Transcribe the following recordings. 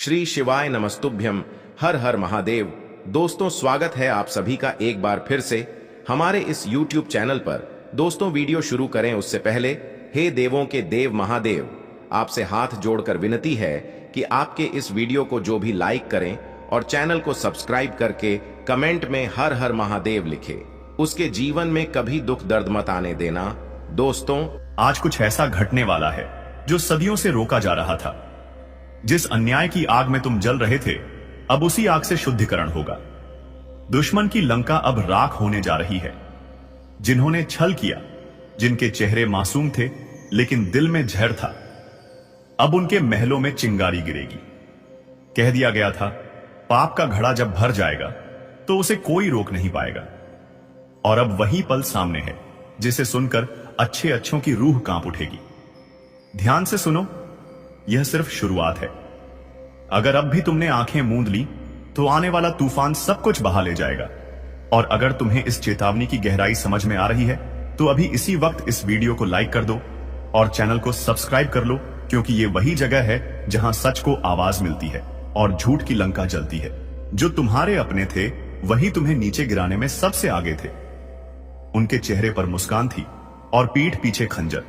श्री शिवाय नमस्तुभ्यम। हर हर महादेव। दोस्तों, स्वागत है आप सभी का एक बार फिर से हमारे इस YouTube चैनल पर। दोस्तों, वीडियो शुरू करें उससे पहले हे देवों के देव महादेव, आपसे हाथ जोड़कर विनती है कि आपके इस वीडियो को जो भी लाइक करें और चैनल को सब्सक्राइब करके कमेंट में हर हर महादेव लिखे, उसके जीवन में कभी दुख दर्द मत आने देना। दोस्तों, आज कुछ ऐसा घटने वाला है जो सदियों से रोका जा रहा था। जिस अन्याय की आग में तुम जल रहे थे, अब उसी आग से शुद्धिकरण होगा। दुश्मन की लंका अब राख होने जा रही है। जिन्होंने छल किया, जिनके चेहरे मासूम थे लेकिन दिल में जहर था, अब उनके महलों में चिंगारी गिरेगी। कह दिया गया था, पाप का घड़ा जब भर जाएगा तो उसे कोई रोक नहीं पाएगा। और अब वही पल सामने है जिसे सुनकर अच्छे अच्छों की रूह कांप उठेगी। ध्यान से सुनो, यह सिर्फ शुरुआत है। अगर अब भी तुमने आंखें मूंद ली तो आने वाला तूफान सब कुछ बहा ले जाएगा। और अगर तुम्हें इस चेतावनी की गहराई समझ में आ रही है तो अभी इसी वक्त इस वीडियो को लाइक कर दो और चैनल को सब्सक्राइब कर लो, क्योंकि ये वही जगह है जहां सच को आवाज मिलती है और झूठ की लंका जलती है। जो तुम्हारे अपने थे वही तुम्हें नीचे गिराने में सबसे आगे थे। उनके चेहरे पर मुस्कान थी और पीठ पीछे खंजर।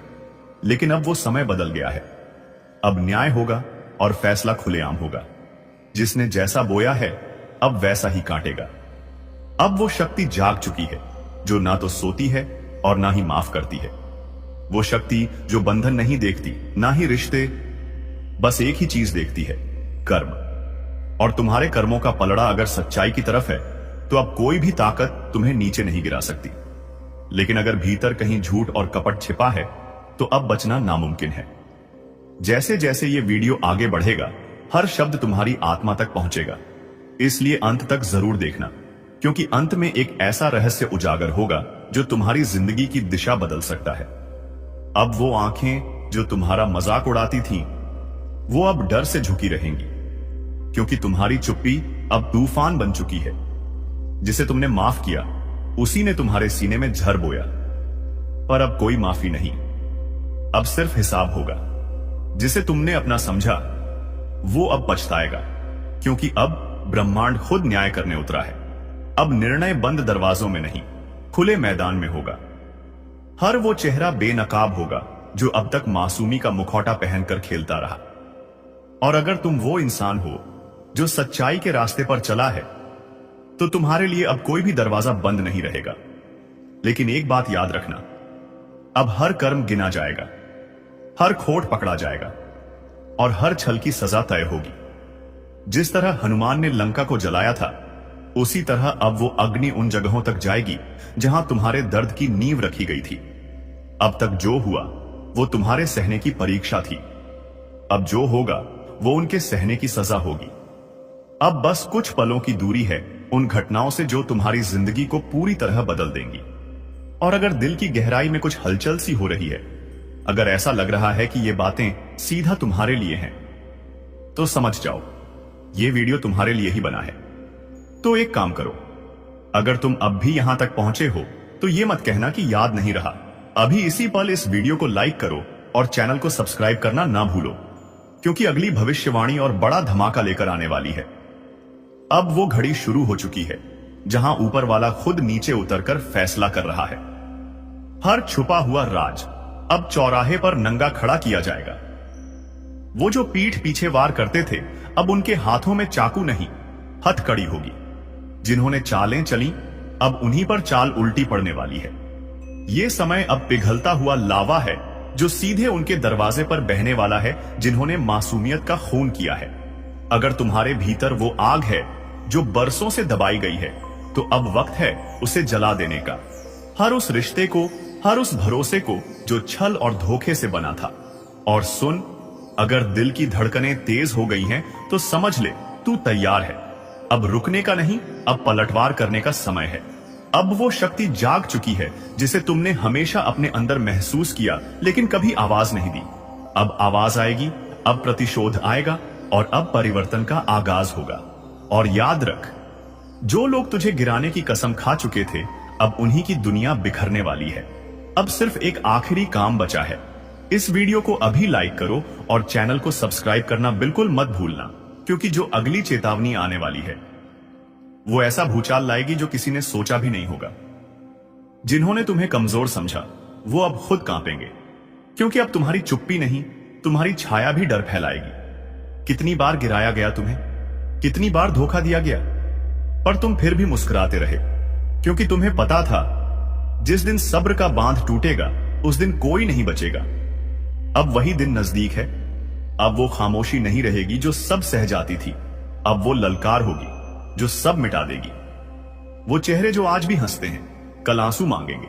लेकिन अब वो समय बदल गया है। अब न्याय होगा और फैसला खुलेआम होगा। जिसने जैसा बोया है अब वैसा ही काटेगा। अब वो शक्ति जाग चुकी है जो ना तो सोती है और ना ही माफ करती है। वो शक्ति जो बंधन नहीं देखती, ना ही रिश्ते, बस एक ही चीज देखती है, कर्म। और तुम्हारे कर्मों का पलड़ा अगर सच्चाई की तरफ है तो अब कोई भी ताकत तुम्हें नीचे नहीं गिरा सकती। लेकिन अगर भीतर कहीं झूठ और कपट छिपा है तो अब बचना नामुमकिन है। जैसे जैसे ये वीडियो आगे बढ़ेगा, हर शब्द तुम्हारी आत्मा तक पहुंचेगा। इसलिए अंत तक जरूर देखना, क्योंकि अंत में एक ऐसा रहस्य उजागर होगा जो तुम्हारी जिंदगी की दिशा बदल सकता है। अब वो आंखें जो तुम्हारा मजाक उड़ाती थीं, वो अब डर से झुकी रहेंगी, क्योंकि तुम्हारी चुप्पी अब तूफान बन चुकी है। जिसे तुमने माफ किया उसी ने तुम्हारे सीने में झर बोया। पर अब कोई माफी नहीं, अब सिर्फ हिसाब होगा। जिसे तुमने अपना समझा वो अब पछताएगा, क्योंकि अब ब्रह्मांड खुद न्याय करने उतरा है। अब निर्णय बंद दरवाजों में नहीं, खुले मैदान में होगा। हर वो चेहरा बेनकाब होगा जो अब तक मासूमी का मुखौटा पहनकर खेलता रहा। और अगर तुम वो इंसान हो जो सच्चाई के रास्ते पर चला है तो तुम्हारे लिए अब कोई भी दरवाजा बंद नहीं रहेगा। लेकिन एक बात याद रखना, अब हर कर्म गिना जाएगा, हर खोट पकड़ा जाएगा और हर छल की सजा तय होगी। जिस तरह हनुमान ने लंका को जलाया था, उसी तरह अब वो अग्नि उन जगहों तक जाएगी जहां तुम्हारे दर्द की नींव रखी गई थी। अब तक जो हुआ वो तुम्हारे सहने की परीक्षा थी। अब जो होगा वो उनके सहने की सजा होगी। अब बस कुछ पलों की दूरी है उन घटनाओं से जो तुम्हारी जिंदगी को पूरी तरह बदल देंगी। और अगर दिल की गहराई में कुछ हलचल सी हो रही है, अगर ऐसा लग रहा है कि ये बातें सीधा तुम्हारे लिए हैं, तो समझ जाओ ये वीडियो तुम्हारे लिए ही बना है। तो एक काम करो, अगर तुम अब भी यहां तक पहुंचे हो तो ये मत कहना कि याद नहीं रहा। अभी इसी पल इस वीडियो को लाइक करो और चैनल को सब्सक्राइब करना ना भूलो, क्योंकि अगली भविष्यवाणी और बड़ा धमाका लेकर आने वाली है। अब वो घड़ी शुरू हो चुकी है जहां ऊपर वाला खुद नीचे उतरकर फैसला कर रहा है। हर छुपा हुआ राज अब चौराहे पर नंगा खड़ा किया जाएगा। वो जो पीठ पीछे वार करते थे, अब उनके हाथों में चाकू नहीं, हथकड़ी होगी। जिन्होंने चालें चली, अब उन्हीं पर चाल उल्टी पड़ने वाली है। ये समय अब पिघलता हुआ लावा है जो सीधे उनके दरवाजे पर बहने वाला है, जिन्होंने मासूमियत का खून किया है। अगर तुम्हारे भीतर वो आग है जो बरसों से दबाई गई है, तो अब वक्त है उसे जला देने का। हर उस रिश्ते को, हर उस भरोसे को जो छल और धोखे से बना था। और सुन, अगर दिल की धड़कनें तेज हो गई हैं तो समझ ले तू तैयार है। अब रुकने का नहीं, अब पलटवार करने का समय है। अब वो शक्ति जाग चुकी है जिसे तुमने हमेशा अपने अंदर महसूस किया लेकिन कभी आवाज नहीं दी। अब आवाज आएगी, अब प्रतिशोध आएगा और अब परिवर्तन का आगाज होगा। और याद रख, जो लोग तुझे गिराने की कसम खा चुके थे, अब उन्हीं की दुनिया बिखरने वाली है। अब सिर्फ एक आखिरी काम बचा है। इस वीडियो को अभी लाइक करो और चैनल को सब्सक्राइब करना बिल्कुल मत भूलना। क्योंकि जो अगली चेतावनी आने वाली है वो ऐसा भूचाल लाएगी जो किसी ने सोचा भी नहीं होगा। जिन्होंने तुम्हें कमजोर समझा वो अब खुद कांपेंगे, क्योंकि अब तुम्हारी चुप्पी नहीं, तुम्हारी छाया भी डर फैलाएगी। कितनी बार गिराया गया तुम्हें, कितनी बार धोखा दिया गया, पर तुम फिर भी मुस्कुराते रहे, क्योंकि तुम्हें पता था जिस दिन सब्र का बांध टूटेगा उस दिन कोई नहीं बचेगा। अब वही दिन नजदीक है। अब वो खामोशी नहीं रहेगी जो सब सह जाती थी, अब वो ललकार होगी जो सब मिटा देगी। वो चेहरे जो आज भी हंसते हैं कल आंसू मांगेंगे,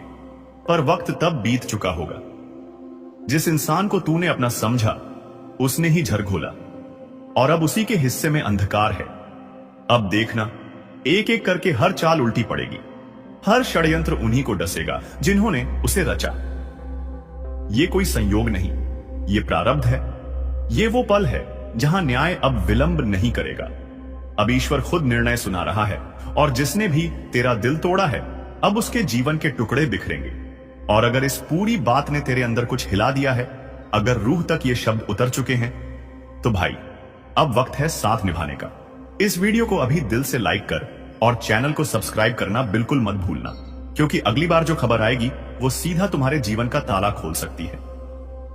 पर वक्त तब बीत चुका होगा। जिस इंसान को तूने अपना समझा उसने ही झर घोला, और अब उसी के हिस्से में अंधकार है। अब देखना, एक एक करके हर चाल उल्टी पड़ेगी, हर षड्यंत्र उन्हीं को डसेगा जिन्होंने उसे रचा। ये कोई संयोग नहीं, ये प्रारब्ध है। ये वो पल है जहां न्याय अब विलंब नहीं करेगा। अब ईश्वर खुद निर्णय सुना रहा है, और जिसने भी तेरा दिल तोड़ा है अब उसके जीवन के टुकड़े बिखरेंगे। और अगर इस पूरी बात ने तेरे अंदर कुछ हिला दिया है, अगर रूह तक ये शब्द उतर चुके हैं, तो भाई अब वक्त है साथ निभाने का। इस वीडियो को अभी दिल से लाइक कर और चैनल को सब्सक्राइब करना बिल्कुल मत भूलना, क्योंकि अगली बार जो खबर आएगी वो सीधा तुम्हारे जीवन का ताला खोल सकती है।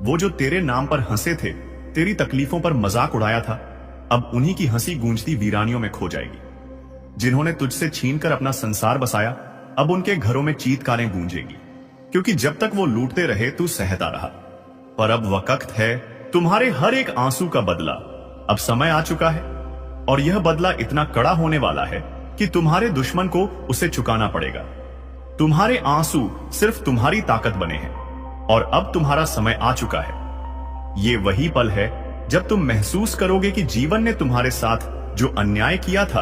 वो जो तेरे नाम पर हंसे थे, तेरी तकलीफों पर मजाक उड़ाया था, अब उन्हीं की हंसी गूंजती वीरानियों में खो जाएगी। जिन्होंने तुझसे छीनकर अपना संसार बसाया, अब उनके घरों में चीत्कारें गूंजेगी, क्योंकि जब तक वो लूटते रहे तू सहता रहा। पर अब वक्त है तुम्हारे हर एक आंसू का बदला। अब समय आ चुका है, और यह बदला इतना कड़ा होने वाला है कि तुम्हारे दुश्मन को उसे चुकाना पड़ेगा। तुम्हारे आंसू सिर्फ तुम्हारी ताकत बने हैं, और अब तुम्हारा समय आ चुका है। ये वही पल है जब तुम महसूस करोगे कि जीवन ने तुम्हारे साथ जो अन्याय किया था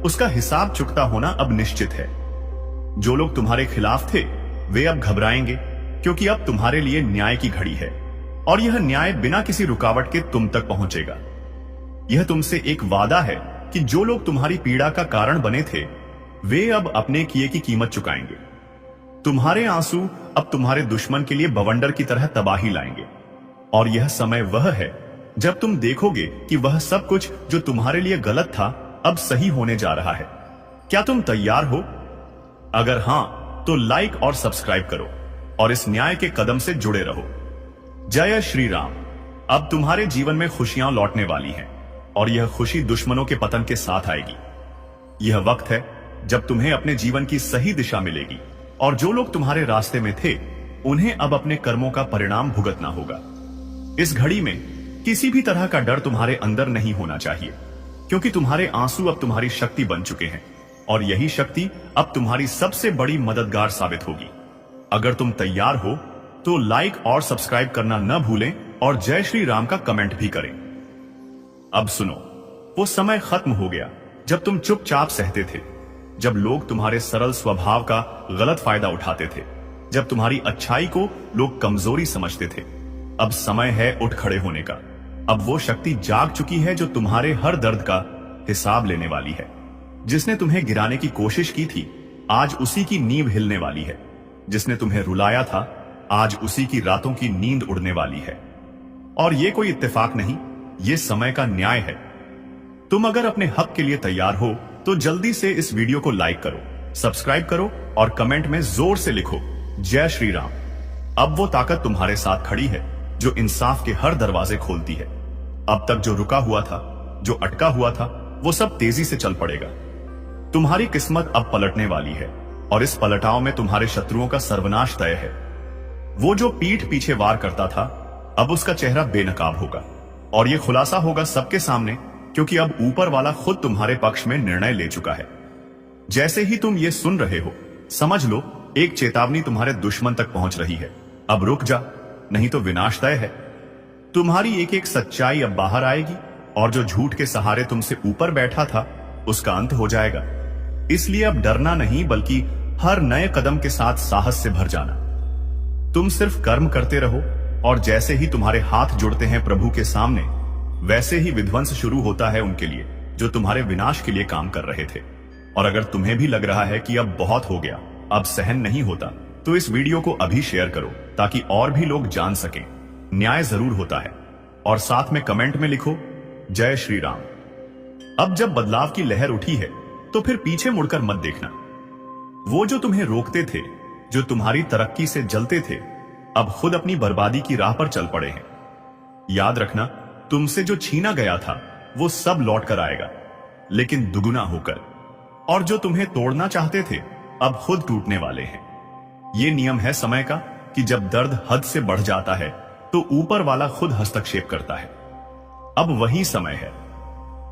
उसका हिसाब चुकता होना अब निश्चित है। जो लोग तुम्हारे खिलाफ थे वे अब घबराएंगे, क्योंकि अब तुम्हारे लिए न्याय की घड़ी है, और यह न्याय बिना किसी रुकावट के तुम तक पहुंचेगा। यह तुमसे एक वादा है कि जो लोग तुम्हारी पीड़ा का कारण बने थे वे अब अपने किए की कीमत चुकाएंगे। तुम्हारे आंसू अब तुम्हारे दुश्मन के लिए बवंडर की तरह तबाही लाएंगे, और यह समय वह है जब तुम देखोगे कि वह सब कुछ जो तुम्हारे लिए गलत था अब सही होने जा रहा है। क्या तुम तैयार हो? अगर हां तो लाइक और सब्सक्राइब करो और इस न्याय के कदम से जुड़े रहो। जय श्री राम। अब तुम्हारे जीवन में खुशियां लौटने वाली हैं, और यह खुशी दुश्मनों के पतन के साथ आएगी। यह वक्त है जब तुम्हें अपने जीवन की सही दिशा मिलेगी, और जो लोग तुम्हारे रास्ते में थे उन्हें अब अपने कर्मों का परिणाम भुगतना होगा। इस घड़ी में किसी भी तरह का डर तुम्हारे अंदर नहीं होना चाहिए, क्योंकि तुम्हारे आंसू अब तुम्हारी शक्ति बन चुके हैं, और यही शक्ति अब तुम्हारी सबसे बड़ी मददगार साबित होगी। अगर तुम तैयार हो तो लाइक और सब्सक्राइब करना न भूलें, और जय श्री राम का कमेंट भी करें। अब सुनो, वो समय खत्म हो गया जब तुम चुपचाप सहते थे, जब लोग तुम्हारे सरल स्वभाव का गलत फायदा उठाते थे, जब तुम्हारी अच्छाई को लोग कमजोरी समझते थे। अब समय है उठ खड़े होने का। अब वो शक्ति जाग चुकी है जो तुम्हारे हर दर्द का हिसाब लेने वाली है। जिसने तुम्हें गिराने की कोशिश की थी आज उसी की नींव हिलने वाली है। जिसने तुम्हें रुलाया था आज उसी की रातों की नींद उड़ने वाली है। और ये कोई इत्तेफाक नहीं, ये समय का न्याय है। तुम अगर अपने हक के लिए तैयार हो तो जल्दी से इस वीडियो को लाइक करो, सब्सक्राइब करो और कमेंट में जोर से लिखो जय श्री राम। अब वो ताकत तुम्हारे साथ खड़ी है जो इंसाफ के हर दरवाजे खोलती है। अब तक जो रुका हुआ था, जो अटका हुआ था, वो सब तेजी से चल पड़ेगा। तुम्हारी किस्मत अब पलटने वाली है, और इस पलटाव में तुम्हारे शत्रुओं का सर्वनाश तय है। वो जो पीठ पीछे वार करता था अब उसका चेहरा बेनकाब होगा, और यह खुलासा होगा सबके सामने, क्योंकि अब ऊपर वाला खुद तुम्हारे पक्ष में निर्णय ले चुका है। जैसे ही तुम ये सुन रहे हो समझ लो एक चेतावनी तुम्हारे दुश्मन तक पहुंच रही है। अब रुक जा, नहीं तो विनाश तय है। तुम्हारी एक एक सच्चाई अब बाहर आएगी, और जो झूठ के सहारे तुमसे ऊपर बैठा था उसका अंत हो जाएगा। इसलिए अब डरना नहीं, बल्कि हर नए कदम के साथ साहस से भर जाना। तुम सिर्फ कर्म करते रहो, और जैसे ही तुम्हारे हाथ जुड़ते हैं प्रभु के सामने, वैसे ही विध्वंस शुरू होता है उनके लिए जो तुम्हारे विनाश के लिए काम कर रहे थे। और अगर तुम्हें भी लग रहा है कि अब बहुत हो गया, अब सहन नहीं होता, तो इस वीडियो को अभी शेयर करो ताकि और भी लोग जान सकें न्याय जरूर होता है। और साथ में कमेंट में लिखो जय श्री राम। अब जब बदलाव की लहर उठी है तो फिर पीछे मुड़कर मत देखना। वो जो तुम्हें रोकते थे, जो तुम्हारी तरक्की से जलते थे, अब खुद अपनी बर्बादी की राह पर चल पड़े हैं। याद रखना, तुमसे जो छीना गया था वो सब लौट कर आएगा, लेकिन दुगुना होकर। और जो तुम्हें तोड़ना चाहते थे अब खुद टूटने वाले हैं। ये नियम है समय का कि जब दर्द हद से बढ़ जाता है तो ऊपर वाला खुद हस्तक्षेप करता है। अब वही समय है।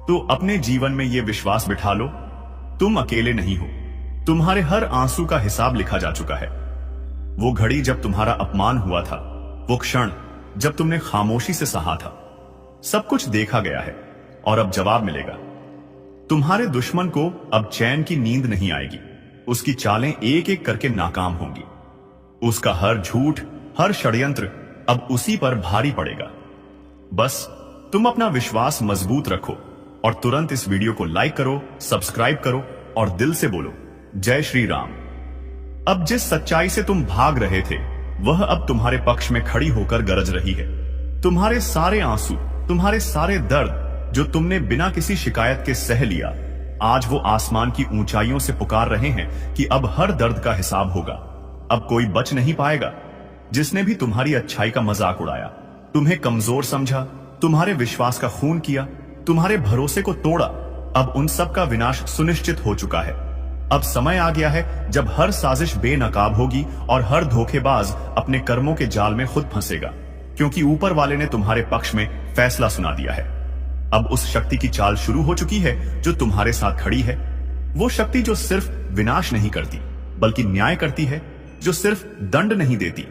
तो अपने जीवन में यह विश्वास बिठा लो, तुम अकेले नहीं हो। तुम्हारे हर आंसू का हिसाब लिखा जा चुका है। वो घड़ी जब तुम्हारा अपमान हुआ था, वो क्षण जब तुमने खामोशी से सहा था, सब कुछ देखा गया है और अब जवाब मिलेगा। तुम्हारे दुश्मन को अब चैन की नींद नहीं आएगी। उसकी चालें एक एक करके नाकाम होंगी। उसका हर झूठ, हर षड्यंत्र अब उसी पर भारी पड़ेगा। बस तुम अपना विश्वास मजबूत रखो और तुरंत इस वीडियो को लाइक करो, सब्सक्राइब करो और दिल से बोलो जय श्री राम। अब जिस सच्चाई से तुम भाग रहे थे वह अब तुम्हारे पक्ष में खड़ी होकर गरज रही है। तुम्हारे सारे आंसू, तुम्हारे सारे दर्द जो तुमने बिना किसी शिकायत के सह लिया, आज वो आसमान की ऊंचाइयों से पुकार रहे हैं कि अब हर दर्द का हिसाब होगा। अब कोई बच नहीं पाएगा। जिसने भी तुम्हारी अच्छाई का मजाक उड़ाया, तुम्हें कमजोर समझा, तुम्हारे विश्वास का खून किया, तुम्हारे भरोसे को तोड़ा, अब उन सब का विनाश सुनिश्चित हो चुका है। अब समय आ गया है जब हर साजिश बेनकाब होगी और हर धोखेबाज अपने कर्मों के जाल में खुद फंसेगा, क्योंकि ऊपर वाले ने तुम्हारे पक्ष में फैसला सुना दिया है। अब उस शक्ति की चाल शुरू हो चुकी है जो तुम्हारे साथ खड़ी है। वो शक्ति जो सिर्फ विनाश नहीं करती बल्कि न्याय करती है, जो सिर्फ दंड नहीं देती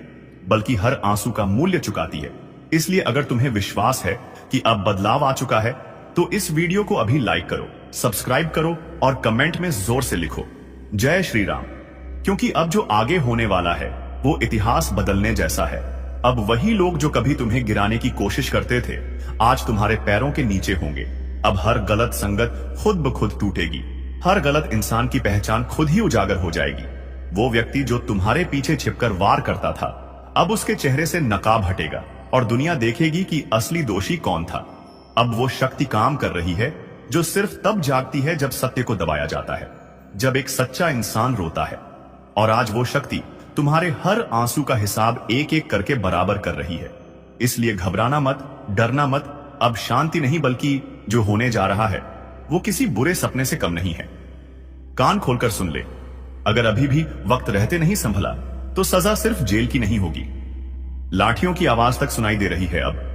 बल्कि हर आंसू का मूल्य चुकाती है। इसलिए अगर तुम्हें विश्वास है कि अब बदलाव आ चुका है तो इस वीडियो को अभी लाइक करो, सब्सक्राइब करो और कमेंट में जोर से लिखो जय श्री राम। क्योंकि अब जो आगे होने वाला है वो इतिहास बदलने जैसा है। अब वही लोग जो कभी तुम्हें गिराने की कोशिश करते थे, आज तुम्हारे पैरों के नीचे होंगे। अब हर गलत संगत खुद ब खुद टूटेगी। हर गलत इंसान की पहचान खुद ही उजागर हो जाएगी। वो व्यक्ति जो तुम्हारे पीछे छिपकर वार करता था, अब उसके चेहरे से नकाब हटेगा और दुनिया देखेगी कि असली दोषी कौन था। अब वो शक्ति काम कर रही है जो सिर्फ तब जागती है जब सत्य को दबाया जाता है, जब एक सच्चा इंसान रोता है। और आज वो शक्ति तुम्हारे हर आंसू का हिसाब एक एक करके बराबर कर रही है। इसलिए घबराना मत, डरना मत। अब शांति नहीं बल्कि जो होने जा रहा है वो किसी बुरे सपने से कम नहीं है। कान खोलकर सुन ले, अगर अभी भी वक्त रहते नहीं संभला तो सजा सिर्फ जेल की नहीं होगी। लाठियों की आवाज तक सुनाई दे रही है। अब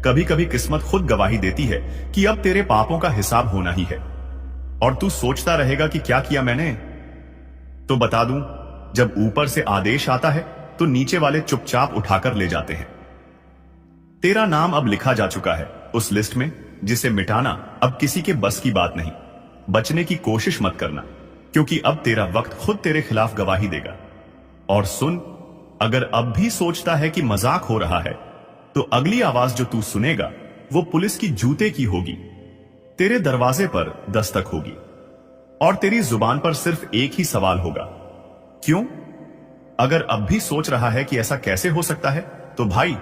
कभी कभी किस्मत खुद गवाही देती है कि अब तेरे पापों का हिसाब होना ही है। और तू सोचता रहेगा कि क्या किया मैंने। तो बता दूं, जब ऊपर से आदेश आता है तो नीचे वाले चुपचाप उठाकर ले जाते हैं। तेरा नाम अब लिखा जा चुका है उस लिस्ट में जिसे मिटाना अब किसी के बस की बात नहीं। बचने की कोशिश मत करना, क्योंकि अब तेरा वक्त खुद तेरे खिलाफ गवाही देगा। और सुन, अगर अब भी सोचता है कि मजाक हो रहा है तो अगली आवाज जो तू सुनेगा वो पुलिस की जूते की होगी। तेरे दरवाजे पर दस्तक होगी और तेरी जुबान पर सिर्फ एक ही सवाल होगा, क्यों? अगर अब भी सोच रहा है कि ऐसा कैसे हो सकता है तो भाई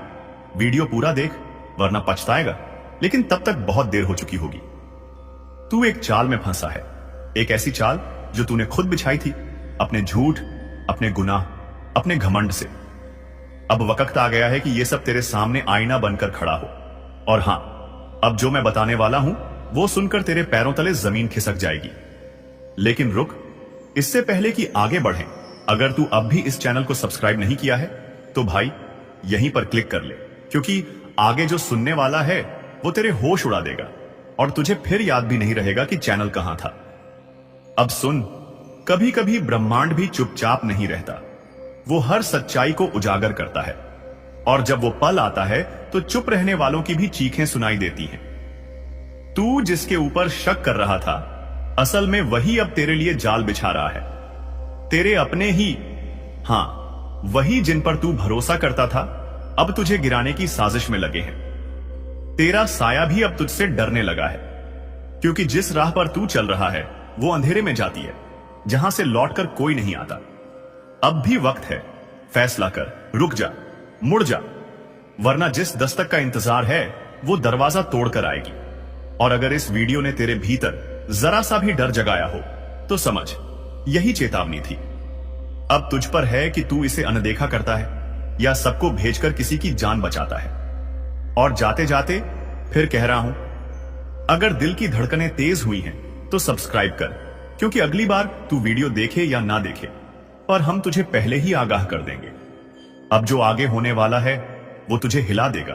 वीडियो पूरा देख, वरना पछताएगा। लेकिन तब तक बहुत देर हो चुकी होगी। तू एक चाल में फंसा है, एक ऐसी चाल जो तूने खुद बिछाई थी, अपने झूठ, अपने गुनाह, अपने घमंड से। अब वक्त आ गया है कि यह सब तेरे सामने आईना बनकर खड़ा हो। और हां, अब जो मैं बताने वाला हूं वो सुनकर तेरे पैरों तले जमीन खिसक जाएगी। लेकिन रुक, इससे पहले कि आगे बढ़ें, अगर तू अब भी इस चैनल को सब्सक्राइब नहीं किया है तो भाई यहीं पर क्लिक कर ले, क्योंकि आगे जो सुनने वाला है वो तेरे होश उड़ा देगा और तुझे फिर याद भी नहीं रहेगा कि चैनल कहां था। अब सुन, कभी कभी ब्रह्मांड भी चुपचाप नहीं रहता, वो हर सच्चाई को उजागर करता है। और जब वो पल आता है तो चुप रहने वालों की भी चीखें सुनाई देती हैं। तू जिसके ऊपर शक कर रहा था, असल में वही अब तेरे लिए जाल बिछा रहा है। तेरे अपने ही, हां, वही जिन पर तू भरोसा करता था, अब तुझे गिराने की साजिश में लगे हैं। तेरा साया भी अब तुझसे डरने लगा है, क्योंकि जिस राह पर तू चल रहा है वो अंधेरे में जाती है, जहां से लौटकर कोई नहीं आता। अब भी वक्त है, फैसला कर, रुक जा, मुड़ जा, वरना जिस दस्तक का इंतजार है वो दरवाजा तोड़कर आएगी। और अगर इस वीडियो ने तेरे भीतर जरा सा भी डर जगाया हो तो समझ यही चेतावनी थी। अब तुझ पर है कि तू इसे अनदेखा करता है या सबको भेजकर किसी की जान बचाता है। और जाते जाते फिर कह रहा हूं, अगर दिल की धड़कनें तेज हुई हैं तो सब्सक्राइब कर, क्योंकि अगली बार तू वीडियो देखे या ना देखे पर हम तुझे पहले ही आगाह कर देंगे। अब जो आगे होने वाला है वो तुझे हिला देगा।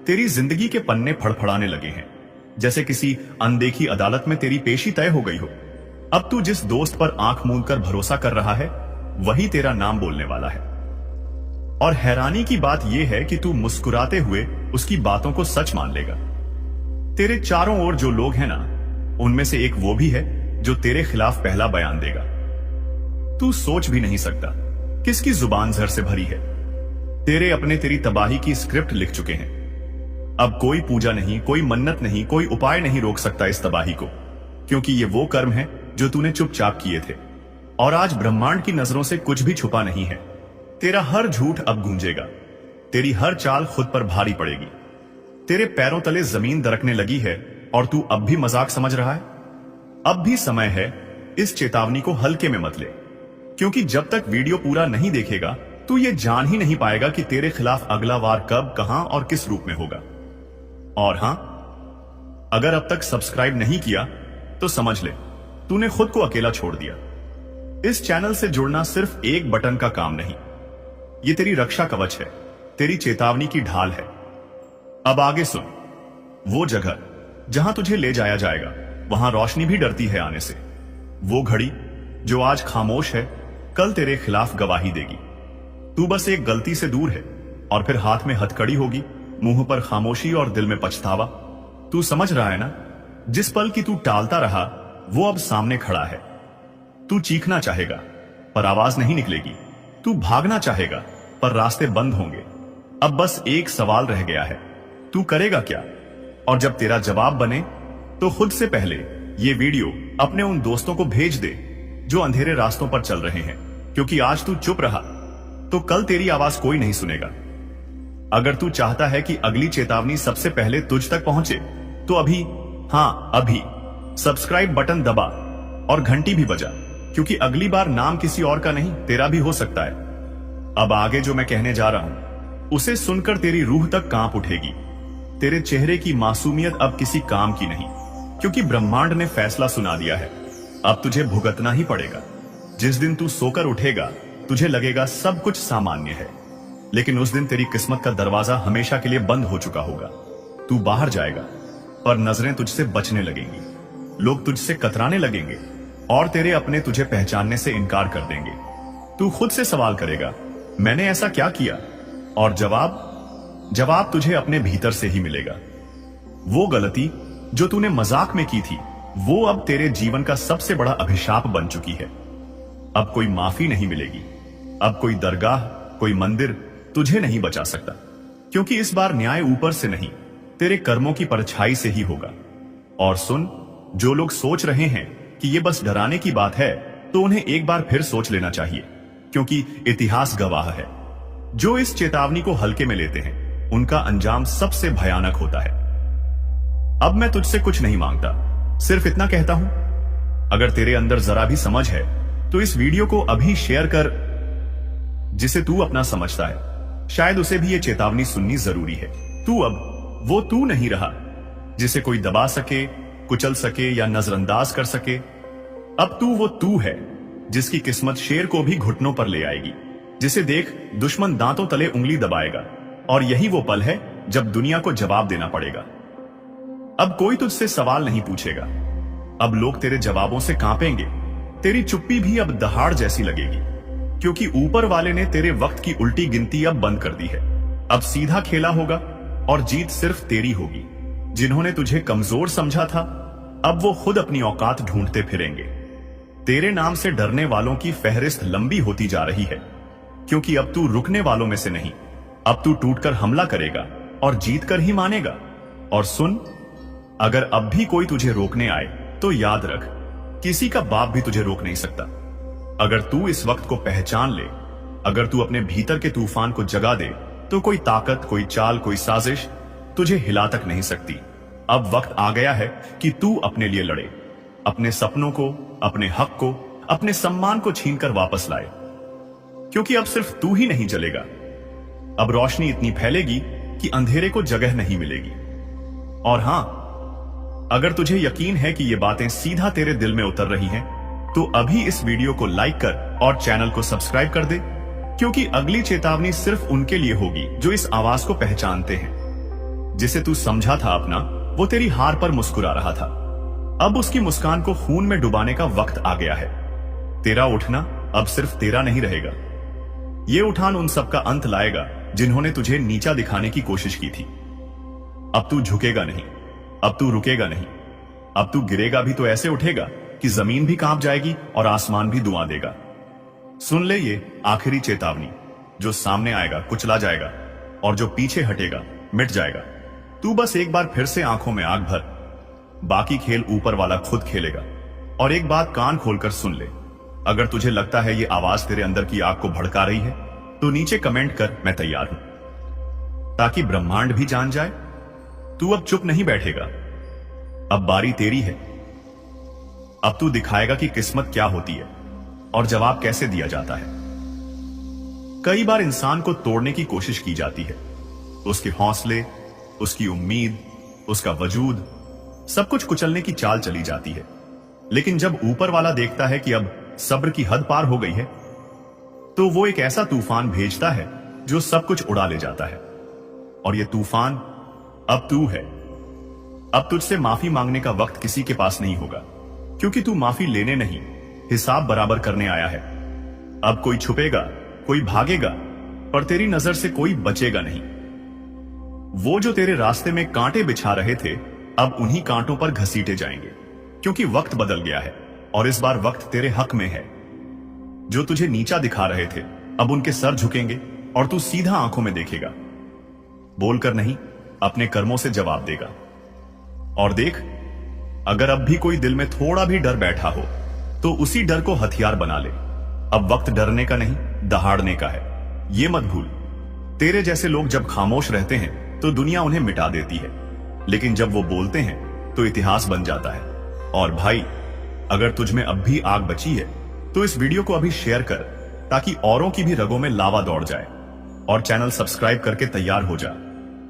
तेरी जिंदगी के पन्ने फड़फड़ाने लगे हैं, जैसे किसी अनदेखी अदालत में तेरी पेशी तय हो गई हो। अब तू जिस दोस्त पर आंख मूंद कर भरोसा कर रहा है वही तेरा नाम बोलने वाला है। और हैरानी की बात यह है कि तू मुस्कुराते हुए उसकी बातों को सच मान लेगा। तेरे चारों ओर जो लोग हैं ना, उनमें से एक वो भी है जो तेरे खिलाफ पहला बयान देगा। तू सोच भी नहीं सकता किसकी जुबान जहर से भरी है। तेरे अपने तेरी तबाही की स्क्रिप्ट लिख चुके हैं। अब कोई पूजा नहीं, कोई मन्नत नहीं, कोई उपाय नहीं रोक सकता इस तबाही को, क्योंकि ये वो कर्म है जो तूने चुपचाप किए थे। और आज ब्रह्मांड की नजरों से कुछ भी छुपा नहीं है। तेरा हर झूठ अब गूंजेगा, तेरी हर चाल खुद पर भारी पड़ेगी। तेरे पैरों तले जमीन दरकने लगी है और तू अब भी मजाक समझ रहा है। अब भी समय है, इस चेतावनी को हल्के में मत ले, क्योंकि जब तक वीडियो पूरा नहीं देखेगा तू ये जान ही नहीं पाएगा कि तेरे खिलाफ अगला वार कब, कहां और किस रूप में होगा। और हां, अगर अब तक सब्सक्राइब नहीं किया तो समझ ले तूने खुद को अकेला छोड़ दिया। इस चैनल से जुड़ना सिर्फ एक बटन का काम नहीं, ये तेरी रक्षा कवच है, तेरी चेतावनी की ढाल है। अब आगे सुन, वो जगह जहां तुझे ले जाया जाएगा वहां रोशनी भी डरती है आने से। वो घड़ी जो आज खामोश है कल तेरे खिलाफ गवाही देगी। तू बस एक गलती से दूर है और फिर हाथ में हथकड़ी होगी, मुंह पर खामोशी और दिल में पछतावा। तू समझ रहा है ना, जिस पल की तू टालता रहा वो अब सामने खड़ा है। तू चीखना चाहेगा पर आवाज नहीं निकलेगी, तू भागना चाहेगा पर रास्ते बंद होंगे। अब बस एक सवाल रह गया है, तू करेगा क्या? और जब तेरा जवाब बने तो खुद से पहले ये वीडियो अपने उन दोस्तों को भेज दे जो अंधेरे रास्तों पर चल रहे हैं, क्योंकि आज तू चुप रहा तो कल तेरी आवाज कोई नहीं सुनेगा। अगर तू चाहता है कि अगली चेतावनी सबसे पहले तुझ तक पहुंचे तो अभी, हां अभी सब्सक्राइब बटन दबा और घंटी भी बजा, क्योंकि अगली बार नाम किसी और का नहीं तेरा भी हो सकता है। अब आगे जो मैं कहने जा रहा हूं उसे सुनकर तेरी रूह तक कांप उठेगी। तेरे चेहरे की मासूमियत अब किसी काम की नहीं, क्योंकि ब्रह्मांड ने फैसला सुना दिया है। अब तुझे भुगतना ही पड़ेगा। जिस दिन तू सोकर उठेगा तुझे लगेगा सब कुछ सामान्य है, लेकिन उस दिन तेरी किस्मत का दरवाजा हमेशा के लिए बंद हो चुका होगा। तू बाहर जाएगा पर नजरें तुझसे बचने लगेंगी, लोग तुझसे कतराने लगेंगे और तेरे अपने तुझे पहचानने से इनकार कर देंगे। तू खुद से सवाल करेगा, मैंने ऐसा क्या किया? और जवाब तुझे अपने भीतर से ही मिलेगा। वो गलती जो तूने मजाक में की थी वो अब तेरे जीवन का सबसे बड़ा अभिशाप बन चुकी है। अब कोई माफी नहीं मिलेगी, अब कोई दरगाह, कोई मंदिर तुझे नहीं बचा सकता, क्योंकि इस बार न्याय ऊपर से नहीं तेरे कर्मों की परछाई से ही होगा। और सुन, जो लोग सोच रहे हैं कि ये बस डराने की बात है तो उन्हें एक बार फिर सोच लेना चाहिए, क्योंकि इतिहास गवाह है, जो इस चेतावनी को हल्के में लेते हैं उनका अंजाम सबसे भयानक होता है। अब मैं तुझसे कुछ नहीं मांगता, सिर्फ इतना कहता हूं, अगर तेरे अंदर जरा भी समझ है तो इस वीडियो को अभी शेयर कर। जिसे तू अपना समझता है शायद उसे भी यह चेतावनी सुननी जरूरी है। तू अब वो तू नहीं रहा जिसे कोई दबा सके, कुचल सके या नजरअंदाज कर सके। अब तू वो तू है जिसकी किस्मत शेर को भी घुटनों पर ले आएगी, जिसे देख दुश्मन दांतों तले उंगली दबाएगा। और यही वो पल है जब दुनिया को जवाब देना पड़ेगा। अब कोई तुझसे सवाल नहीं पूछेगा, अब लोग तेरे जवाबों से कांपेंगे। तेरी चुप्पी भी अब दहाड़ जैसी लगेगी, क्योंकि ऊपर वाले ने तेरे वक्त की उल्टी गिनती अब बंद कर दी है। अब सीधा खेला होगा और जीत सिर्फ तेरी होगी। जिन्होंने तुझे कमजोर समझा था अब वो खुद अपनी औकात ढूंढते फिरेंगे। तेरे नाम से डरने वालों की फहरिस्त लंबी होती जा रही है, क्योंकि अब तू रुकने वालों में से नहीं, अब तू टूटकर हमला करेगा और जीत कर ही मानेगा। और सुन, अगर अब भी कोई तुझे रोकने आए तो याद रख, किसी का बाप भी तुझे रोक नहीं सकता। अगर तू इस वक्त को पहचान ले, अगर तू अपने भीतर के तूफान को जगा दे, तो कोई ताकत, कोई चाल, कोई साजिश तुझे हिला तक नहीं सकती। अब वक्त आ गया है कि तू अपने लिए लड़े, अपने सपनों को, अपने हक को, अपने सम्मान को छीनकर वापस लाए। क्योंकि अब सिर्फ तू ही नहीं जलेगा, अब रोशनी इतनी फैलेगी कि अंधेरे को जगह नहीं मिलेगी। और हां, अगर तुझे यकीन है कि ये बातें सीधा तेरे दिल में उतर रही हैं, तो अभी इस वीडियो को लाइक कर और चैनल को सब्सक्राइब कर दे, क्योंकि अगली चेतावनी सिर्फ उनके लिए होगी जो इस आवाज को पहचानते हैं। जिसे तू समझा था अपना, वो तेरी हार पर मुस्कुरा रहा था। अब उसकी मुस्कान को खून में डुबाने का वक्त आ गया है। तेरा उठना अब सिर्फ तेरा नहीं रहेगा। ये उठान उन सब का अंत लाएगा जिन्होंने तुझे नीचा दिखाने की कोशिश की थी। अब तू झुकेगा नहीं, अब तू रुकेगा नहीं, अब तू गिरेगा भी तो ऐसे उठेगा कि जमीन भी कांप जाएगी और आसमान भी दुआ देगा। सुन ले ये आखिरी चेतावनी, जो सामने आएगा कुचला जाएगा और जो पीछे हटेगा मिट जाएगा। तू बस एक बार फिर से आंखों में आग भर, बाकी खेल ऊपर वाला खुद खेलेगा। और एक बात कान खोलकर सुन ले, अगर तुझे लगता है ये आवाज तेरे अंदर की आग को भड़का रही है, तो नीचे कमेंट कर, मैं तैयार हूं, ताकि ब्रह्मांड भी जान जाए। तू अब चुप नहीं बैठेगा, अब बारी तेरी है। अब तू दिखाएगा कि किस्मत क्या होती है और जवाब कैसे दिया जाता है। कई बार इंसान को तोड़ने की कोशिश की जाती है, उसके हौसले, उसकी उम्मीद, उसका वजूद, सब कुछ कुचलने की चाल चली जाती है। लेकिन जब ऊपर वाला देखता है कि अब सब्र की हद पार हो गई है, तो वो एक ऐसा तूफान भेजता है जो सब कुछ उड़ा ले जाता है। और ये तूफान अब तू है। अब तुझसे माफी मांगने का वक्त किसी के पास नहीं होगा, क्योंकि तू माफी लेने नहीं, हिसाब बराबर करने आया है। अब कोई छुपेगा, कोई भागेगा, पर तेरी नजर से कोई बचेगा नहीं। वो जो तेरे रास्ते में कांटे बिछा रहे थे, अब उन्हीं कांटों पर घसीटे जाएंगे, क्योंकि वक्त बदल गया है और इस बार वक्त तेरे हक में है। जो तुझे नीचा दिखा रहे थे, अब उनके सर झुकेंगे और तू सीधा आंखों में देखेगा। बोलकर नहीं, अपने कर्मों से जवाब देगा। और देख, अगर अब भी कोई दिल में थोड़ा भी डर बैठा हो, तो उसी डर को हथियार बना ले। अब वक्त डरने का नहीं, दहाड़ने का है। ये मत भूल, तेरे जैसे लोग जब खामोश रहते हैं तो दुनिया उन्हें मिटा देती है, लेकिन जब वो बोलते हैं तो इतिहास बन जाता है। और भाई, अगर तुझ में अब भी आग बची है, तो इस वीडियो को अभी शेयर कर, ताकि औरों की भी रगों में लावा दौड़ जाए। और चैनल सब्सक्राइब करके तैयार हो जा,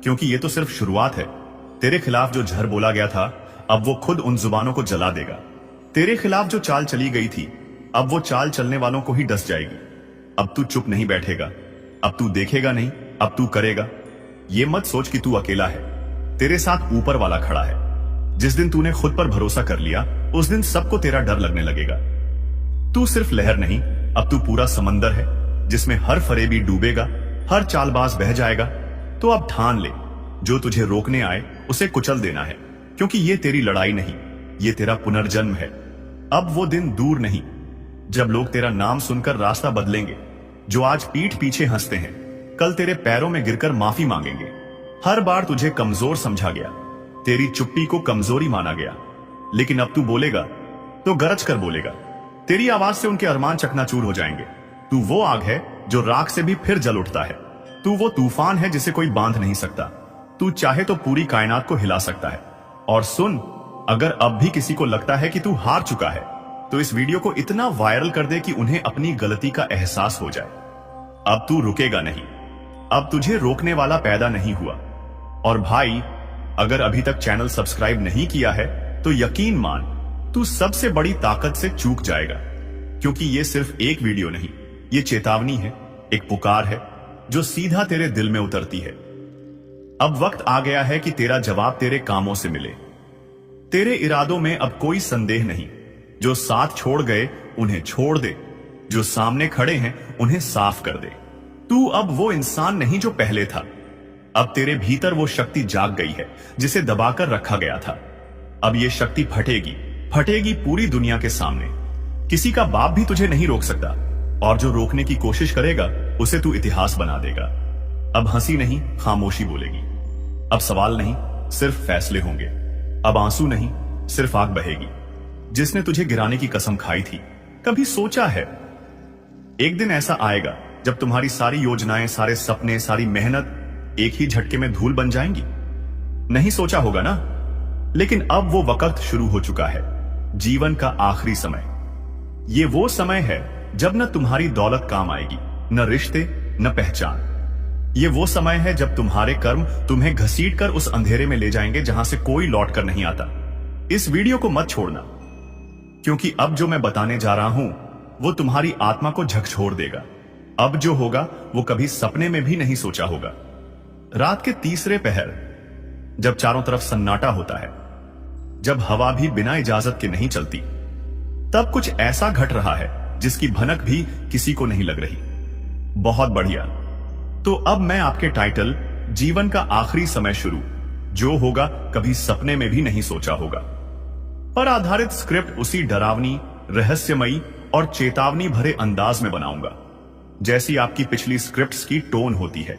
क्योंकि ये तो सिर्फ शुरुआत है। तेरे खिलाफ जो झर बोला गया था, अब वो खुद उन जुबानों को जला देगा। तेरे खिलाफ जो चाल चली गई थी, अब वो चाल चलने वालों को ही डस जाएगी। अब तू चुप नहीं बैठेगा, अब तू देखेगा नहीं, अब तू करेगा। ये मत सोच कि तू अकेला है, तेरे साथ ऊपर वाला खड़ा है। जिस दिन तूने खुद पर भरोसा कर लिया, उस दिन सबको तेरा डर लगने लगेगा। तू सिर्फ लहर नहीं, अब तू पूरा समंदर है, जिसमें हर फरेबी डूबेगा, हर चालबाज बह जाएगा। तो अब ठान ले, जो तुझे रोकने आए उसे कुचल देना है, क्योंकि ये तेरी लड़ाई नहीं, ये तेरा पुनर्जन्म है। अब वो दिन दूर नहीं जब लोग तेरा नाम सुनकर रास्ता बदलेंगे। जो आज पीठ पीछे हंसते हैं, कल तेरे पैरों में गिरकर माफी मांगेंगे। हर बार तुझे कमजोर समझा गया, तेरी चुप्पी को कमजोरी माना गया, लेकिन अब तू बोलेगा तो गरज कर बोलेगा। तेरी आवाज से उनके अरमान चकनाचूर हो जाएंगे। तू वो आग है जो राख से भी फिर जल उठता है। तू वो तूफान है जिसे कोई बांध नहीं सकता। तू चाहे तो पूरी कायनात को हिला सकता है। और सुन, अगर अब भी किसी को लगता है कि तू हार चुका है, तो इस वीडियो को इतना वायरल कर दे कि उन्हें अपनी गलती का एहसास हो जाए। अब तू रुकेगा नहीं, अब तुझे रोकने वाला पैदा नहीं हुआ। और भाई, अगर अभी तक चैनल सब्सक्राइब नहीं किया है, तो यकीन मान, तू सबसे बड़ी ताकत से चूक जाएगा। क्योंकि ये सिर्फ एक वीडियो नहीं, ये चेतावनी है, एक पुकार है जो सीधा तेरे दिल में उतरती है। अब वक्त आ गया है कि तेरा जवाब तेरे कामों से मिले। तेरे इरादों में अब कोई संदेह नहीं। जो साथ छोड़ गए उन्हें छोड़ दे, जो सामने खड़े हैं उन्हें साफ कर दे। तू अब वो इंसान नहीं जो पहले था। अब तेरे भीतर वो शक्ति जाग गई है जिसे दबाकर रखा गया था। अब ये शक्ति फटेगी, फटेगी पूरी दुनिया के सामने। किसी का बाप भी तुझे नहीं रोक सकता, और जो रोकने की कोशिश करेगा उसे तू इतिहास बना देगा। अब हंसी नहीं, खामोशी बोलेगी। अब सवाल नहीं, सिर्फ फैसले होंगे। अब आंसू नहीं, सिर्फ आग बहेगी। जिसने तुझे गिराने की कसम खाई थी, कभी सोचा है एक दिन ऐसा आएगा जब तुम्हारी सारी योजनाएं, सारे सपने, सारी मेहनत एक ही झटके में धूल बन जाएंगी? नहीं सोचा होगा ना? लेकिन अब वो वक्त शुरू हो चुका है, जीवन का आखिरी समय। ये वो समय है जब न तुम्हारी दौलत काम आएगी, न रिश्ते, न पहचान। ये वो समय है जब तुम्हारे कर्म तुम्हें घसीट कर उस अंधेरे में ले जाएंगे जहां से कोई लौट कर नहीं आता। इस वीडियो को मत छोड़ना, क्योंकि अब जो मैं बताने जा रहा हूं वो तुम्हारी आत्मा को झकझोर देगा। अब जो होगा वो कभी सपने में भी नहीं सोचा होगा। रात के तीसरे पहर, जब चारों तरफ सन्नाटा होता है, जब हवा भी बिना इजाजत के नहीं चलती, तब कुछ ऐसा घट रहा है जिसकी भनक भी किसी को नहीं लग रही। बहुत बढ़िया। तो अब मैं आपके टाइटल जीवन का आखिरी समय शुरू, जो होगा कभी सपने में भी नहीं सोचा होगा, पर आधारित स्क्रिप्ट उसी डरावनी, रहस्यमयी और चेतावनी भरे अंदाज में बनाऊंगा जैसी आपकी पिछली स्क्रिप्ट्स की टोन होती है।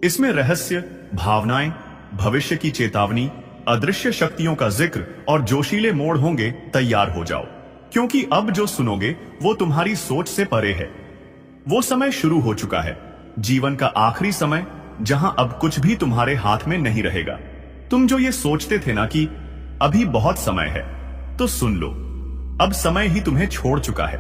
इसमें रहस्य, भावनाएं, भविष्य की चेतावनी, अदृश्य शक्तियों का जिक्र और जोशीले मोड़ होंगे। तैयार हो जाओ, क्योंकि अब जो सुनोगे वो तुम्हारी सोच से परे है। वो समय शुरू हो चुका है, जीवन का आखिरी समय, जहां अब कुछ भी तुम्हारे हाथ में नहीं रहेगा। तुम जो ये सोचते थे ना कि अभी बहुत समय है, तो सुन लो, अब समय ही तुम्हें छोड़ चुका है।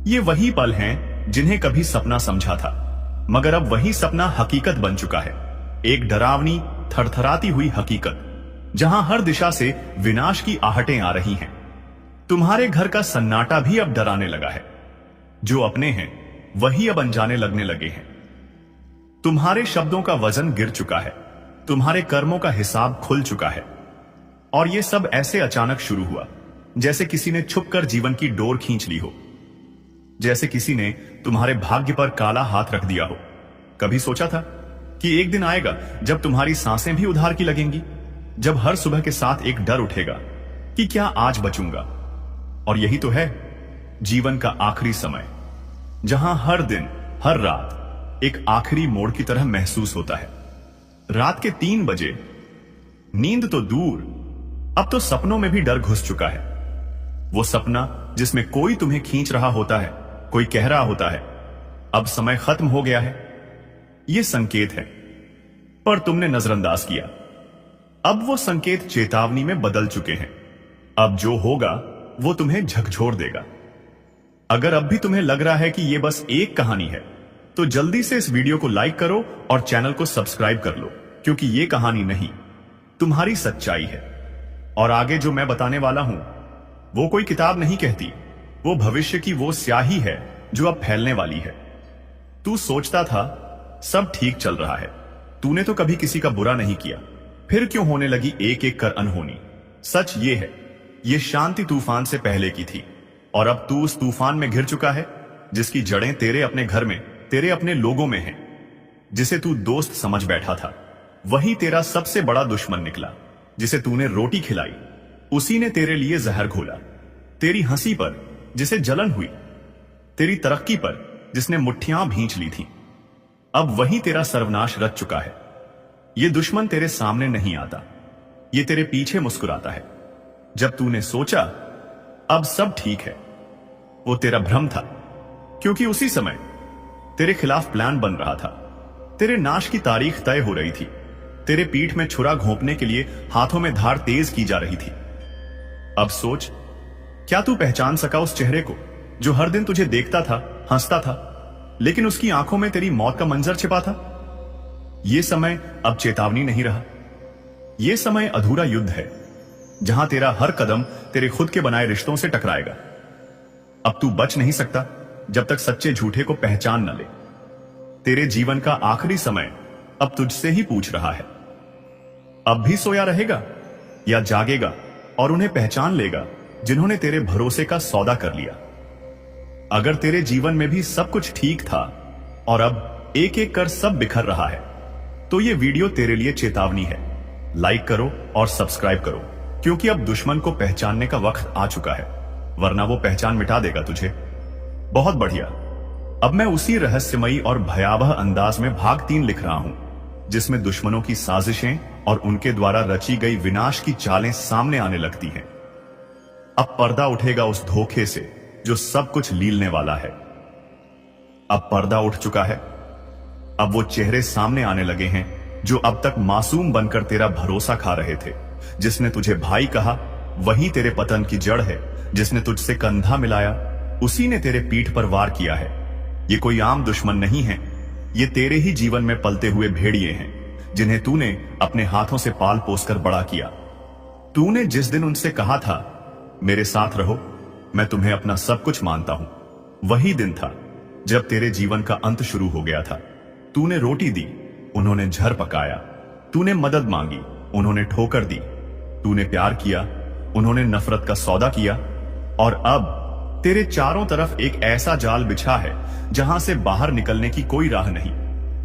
ये वही पल हैं जिन्हें कभी सपना समझा था, मगर अब वही सपना हकीकत बन चुका है। एक डरावनी, थरथराती हुई हकीकत, जहां हर दिशा से विनाश की आहटें आ रही हैं। तुम्हारे घर का सन्नाटा भी अब डराने लगा है। जो अपने हैं वही अब अनजाने लगने लगे हैं। तुम्हारे शब्दों का वजन गिर चुका है, तुम्हारे कर्मों का हिसाब खुल चुका है। और यह सब ऐसे अचानक शुरू हुआ जैसे किसी ने छुपकर जीवन की डोर खींच ली हो, जैसे किसी ने तुम्हारे भाग्य पर काला हाथ रख दिया हो। कभी सोचा था कि एक दिन आएगा जब तुम्हारी सांसें भी उधार की लगेंगी, जब हर सुबह के साथ एक डर उठेगा कि क्या आज बचूंगा। और यही तो है जीवन का आखिरी समय, जहां हर दिन, हर रात एक आखिरी मोड़ की तरह महसूस होता है। रात के 3 बजे, नींद तो दूर, अब तो सपनों में भी डर घुस चुका है। वो सपना जिसमें कोई तुम्हें खींच रहा होता है, कोई कह रहा होता है अब समय खत्म हो गया है। ये संकेत है, पर तुमने नजरअंदाज किया। अब वो संकेत चेतावनी में बदल चुके हैं। अब जो होगा वो तुम्हें झकझोर देगा। अगर अब भी तुम्हें लग रहा है कि ये बस एक कहानी है, तो जल्दी से इस वीडियो को लाइक करो और चैनल को सब्सक्राइब कर लो, क्योंकि ये कहानी नहीं, तुम्हारी सच्चाई है। और आगे जो मैं बताने वाला हूं वो कोई किताब नहीं कहती, वो भविष्य की वो स्याही है जो अब फैलने वाली है। तू सोचता था सब ठीक चल रहा है, तूने तो कभी किसी का बुरा नहीं किया, फिर क्यों होने लगी एक एक कर अनहोनी। सच ये है, ये शांति तूफान से पहले की थी, और अब तू उस तूफान में घिर चुका है जिसकी जड़ें तेरे अपने घर में, तेरे अपने लोगों में हैं। जिसे तू दोस्त समझ बैठा था, वही तेरा सबसे बड़ा दुश्मन निकला। जिसे तूने रोटी खिलाई, उसी ने तेरे लिए जहर घोला। तेरी हंसी पर जिसे जलन हुई, तेरी तरक्की पर जिसने मुट्ठियां भींच ली थी, अब वही तेरा सर्वनाश रच चुका है। ये दुश्मन तेरे सामने नहीं आता, ये तेरे पीछे मुस्कुराता है। जब तूने सोचा अब सब ठीक है, वो तेरा भ्रम था, क्योंकि उसी समय तेरे खिलाफ प्लान बन रहा था। तेरे नाश की तारीख तय हो रही थी। तेरे पीठ में छुरा घोंपने के लिए हाथों में धार तेज की जा रही थी। अब सोच, क्या तू पहचान सका उस चेहरे को जो हर दिन तुझे देखता था, हंसता था, लेकिन उसकी आंखों में तेरी मौत का मंजर छिपा था? यह समय अब चेतावनी नहीं रहा, यह समय अधूरा युद्ध है, जहां तेरा हर कदम तेरे खुद के बनाए रिश्तों से टकराएगा। अब तू बच नहीं सकता जब तक सच्चे झूठे को पहचान न ले। तेरे जीवन का आखिरी समय अब तुझसे ही पूछ रहा है, अब भी सोया रहेगा या जागेगा और उन्हें पहचान लेगा जिन्होंने तेरे भरोसे का सौदा कर लिया। अगर तेरे जीवन में भी सब कुछ ठीक था और अब एक एक कर सब बिखर रहा है, तो यह वीडियो तेरे लिए चेतावनी है। लाइक करो और सब्सक्राइब करो, क्योंकि अब दुश्मन को पहचानने का वक्त आ चुका है, वरना वो पहचान मिटा देगा तुझे। बहुत बढ़िया। अब मैं उसी रहस्यमयी और भयावह अंदाज में भाग 3 लिख रहा हूं, जिसमें दुश्मनों की साजिशें और उनके द्वारा रची गई विनाश की चालें सामने आने लगती हैं। अब पर्दा उठेगा उस धोखे से जो सब कुछ लीलने वाला है। अब पर्दा उठ चुका है। अब वो चेहरे सामने आने लगे हैं जो अब तक मासूम बनकर तेरा भरोसा खा रहे थे, जिसने तुझे भाई कहा वही तेरे पतन की जड़ है। जिसने तुझसे कंधा मिलाया उसी ने तेरे पीठ पर वार किया है। ये कोई आम दुश्मन नहीं है, ये तेरे ही जीवन में पलते हुए भेड़िए हैं, जिन्हें तूने अपने हाथों से पाल पोस कर बड़ा किया। तूने जिस दिन उनसे कहा था मेरे साथ रहो, मैं तुम्हें अपना सब कुछ मानता हूं, वही दिन था जब तेरे जीवन का अंत शुरू हो गया था। तूने रोटी दी, उन्होंने झर पकाया। तूने मदद मांगी, उन्होंने ठोकर दी। तूने प्यार किया, उन्होंने नफरत का सौदा किया। और अब तेरे चारों तरफ एक ऐसा जाल बिछा है जहां से बाहर निकलने की कोई राह नहीं।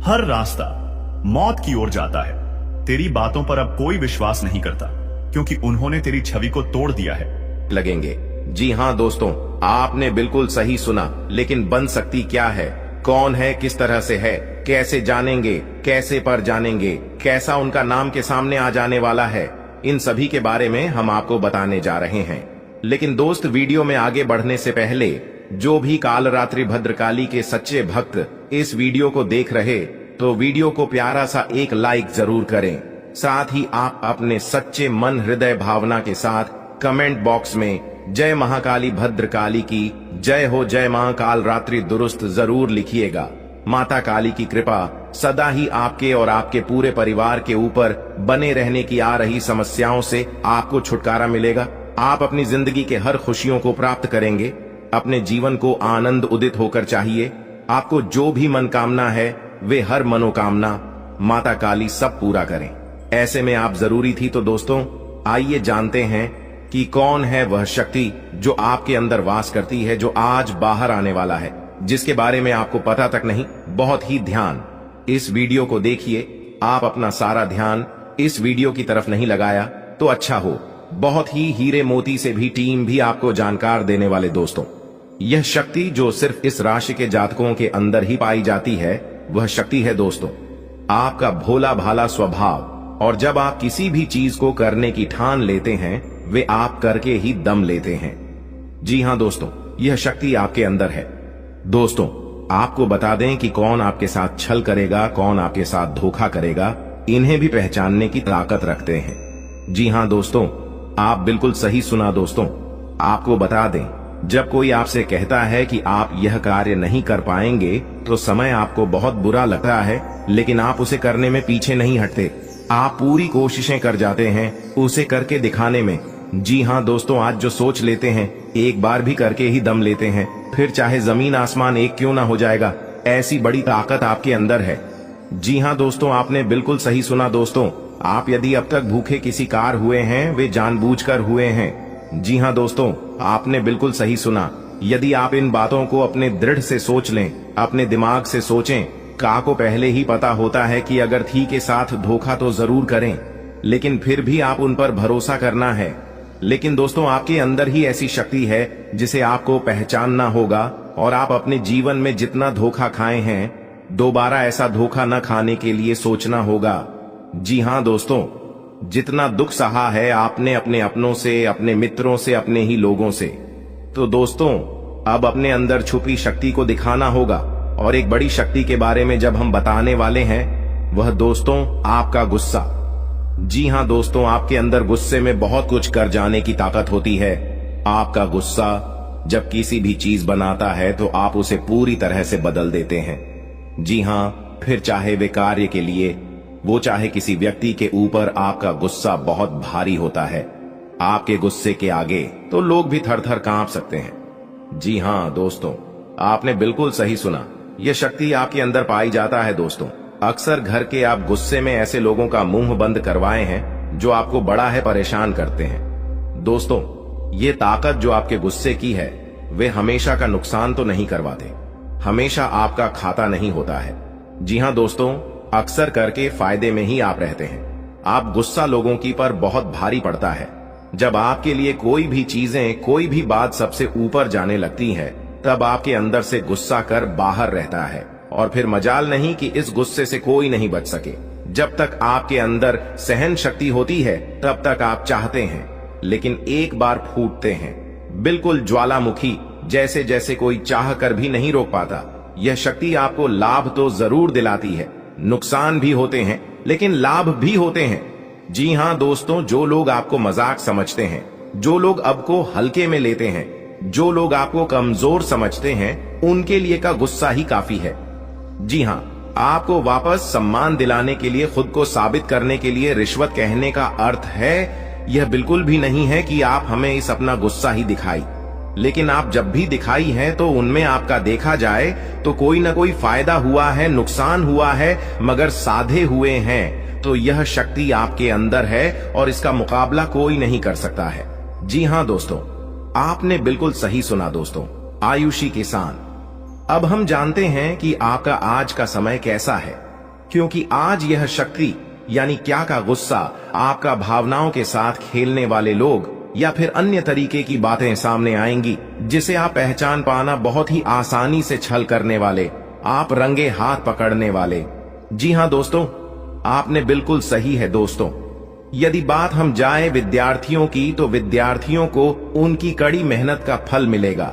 हर रास्ता मौत की ओर जाता है। तेरी बातों पर अब कोई विश्वास नहीं करता, क्योंकि उन्होंने तेरी छवि को तोड़ दिया है। लगेंगे। जी हां दोस्तों, आपने बिल्कुल सही सुना। लेकिन बन सकती क्या है, कौन है, किस तरह से है, कैसे जानेंगे, कैसे पर जानेंगे, कैसा उनका नाम के सामने आ जाने वाला है, इन सभी के बारे में हम आपको बताने जा रहे हैं। लेकिन दोस्त, वीडियो में आगे बढ़ने से पहले जो भी कालरात्रि भद्रकाली के सच्चे भक्त इस वीडियो को देख रहे, तो वीडियो को प्यारा सा एक लाइक जरूर करें। साथ ही आप अपने सच्चे मन हृदय भावना के साथ कमेंट बॉक्स में जय महाकाली भद्रकाली की जय हो, जय महाकाल रात्रि दुरुस्त जरूर लिखिएगा। माता काली की कृपा सदा ही आपके और आपके पूरे परिवार के ऊपर बने रहने की आ रही समस्याओं से आपको छुटकारा मिलेगा। आप अपनी जिंदगी के हर खुशियों को प्राप्त करेंगे। अपने जीवन को आनंद उदित होकर चाहिए। आपको जो भी मनोकामना है वे हर मनोकामना माता काली सब पूरा करें। ऐसे में आप जरूरी थी। तो दोस्तों, आइए जानते हैं कि कौन है वह शक्ति जो आपके अंदर वास करती है, जो आज बाहर आने वाला है, जिसके बारे में आपको पता तक नहीं। बहुत ही ध्यान इस वीडियो को देखिए। आप अपना सारा ध्यान इस वीडियो की तरफ नहीं लगाया तो अच्छा हो। बहुत ही हीरे मोती से भी टीम भी आपको जानकार देने वाले दोस्तों, यह शक्ति जो सिर्फ इस राशि के जातकों के अंदर ही पाई जाती है, वह शक्ति है दोस्तों आपका भोला भाला स्वभाव। और जब आप किसी भी चीज को करने की ठान लेते हैं, वे आप करके ही दम लेते हैं। जी हां दोस्तों, यह शक्ति आपके अंदर है। दोस्तों, आपको बता दें कि कौन आपके साथ छल करेगा, कौन आपके साथ धोखा करेगा, इन्हें भी पहचानने की ताकत रखते हैं। जी हां दोस्तों, आप बिल्कुल सही सुना दोस्तों। आपको बता दें, जब कोई आपसे कहता है कि आप यह कार्य नहीं कर पाएंगे, तो समय आपको बहुत बुरा लगता है, लेकिन आप उसे करने में पीछे नहीं हटते। आप पूरी कोशिशें कर जाते हैं उसे करके दिखाने में। जी हां दोस्तों, आज जो सोच लेते हैं एक बार भी करके ही दम लेते हैं, फिर चाहे जमीन आसमान एक क्यों ना हो जाएगा। ऐसी बड़ी ताकत आपके अंदर है। जी हां दोस्तों, आपने बिल्कुल सही सुना दोस्तों। आप यदि अब तक भूखे किसी कार हुए हैं, वे जानबूझकर हुए हैं। जी हां दोस्तों, आपने बिल्कुल सही सुना। यदि आप इन बातों को अपने दृढ़ से सोच लें, अपने दिमाग से सोचें, का को पहले ही पता होता है कि अगर थी के साथ धोखा तो जरूर करें, लेकिन फिर भी आप उन पर भरोसा करना है। लेकिन दोस्तों, आपके अंदर ही ऐसी शक्ति है जिसे आपको पहचानना होगा, और आप अपने जीवन में जितना धोखा खाए हैं, दोबारा ऐसा धोखा न खाने के लिए सोचना होगा। जी हां दोस्तों, जितना दुख सहा है आपने अपने अपनों से, अपने मित्रों से, अपने ही लोगों से, तो दोस्तों अब अपने अंदर छुपी शक्ति को दिखाना होगा। और एक बड़ी शक्ति के बारे में जब हम बताने वाले हैं, वह दोस्तों आपका गुस्सा। जी हां दोस्तों, आपके अंदर गुस्से में बहुत कुछ कर जाने की ताकत होती है। आपका गुस्सा जब किसी भी चीज बनाता है तो आप उसे पूरी तरह से बदल देते हैं। जी हां, फिर चाहे वे कार्य के लिए, वो चाहे किसी व्यक्ति के ऊपर, आपका गुस्सा बहुत भारी होता है। आपके गुस्से के आगे तो लोग भी थर थर कांप सकते हैं। जी हां दोस्तों, आपने बिल्कुल सही सुना। यह शक्ति आपके अंदर पाई जाता है दोस्तों। अक्सर घर के आप गुस्से में ऐसे लोगों का मुंह बंद करवाए हैं जो आपको बड़ा है परेशान करते हैं। दोस्तों, ये ताकत जो आपके गुस्से की है, वे हमेशा का नुकसान तो नहीं करवाते, हमेशा आपका खाता नहीं होता है। जी हां दोस्तों, अक्सर करके फायदे में ही आप रहते हैं। आप गुस्सा लोगों की पर बहुत भारी पड़ता है। जब आपके लिए कोई भी चीजें, कोई भी बात सबसे ऊपर जाने लगती है, तब आपके अंदर से गुस्सा कर बाहर रहता है, और फिर मजाल नहीं कि इस गुस्से से कोई नहीं बच सके। जब तक आपके अंदर सहन शक्ति होती है, तब तक आप चाहते हैं, लेकिन एक बार फूटते हैं, बिल्कुल ज्वालामुखी जैसे जैसे कोई चाह कर भी नहीं रोक पाता। यह शक्ति आपको लाभ तो जरूर दिलाती है, नुकसान भी होते हैं, लेकिन लाभ भी होते हैं। जी हाँ दोस्तों, जो लोग आपको मजाक समझते हैं, जो लोग आपको हल्के में लेते हैं, जो लोग आपको कमजोर समझते हैं, उनके लिए का गुस्सा ही काफी है। जी हाँ, आपको वापस सम्मान दिलाने के लिए, खुद को साबित करने के लिए रिश्वत कहने का अर्थ है यह बिल्कुल भी नहीं है कि आप हमें इस अपना गुस्सा ही दिखाई, लेकिन आप जब भी दिखाई हैं तो उनमें आपका देखा जाए तो कोई ना कोई फायदा हुआ है, नुकसान हुआ है, मगर साधे हुए हैं तो यह शक्ति आपके अंदर है और इसका मुकाबला कोई नहीं कर सकता है। जी हाँ दोस्तों, आपने बिल्कुल सही सुना दोस्तों, आयुषी किसान। अब हम जानते हैं कि आपका आज का समय कैसा है, क्योंकि आज यह शक्ति यानी क्या का गुस्सा, आपका भावनाओं के साथ खेलने वाले लोग या फिर अन्य तरीके की बातें सामने आएंगी जिसे आप पहचान पाना बहुत ही आसानी से छल करने वाले, आप रंगे हाथ पकड़ने वाले। जी हाँ दोस्तों, आपने बिल्कुल सही है दोस्तों। यदि बात हम जाए विद्यार्थियों की, तो विद्यार्थियों को उनकी कड़ी मेहनत का फल मिलेगा।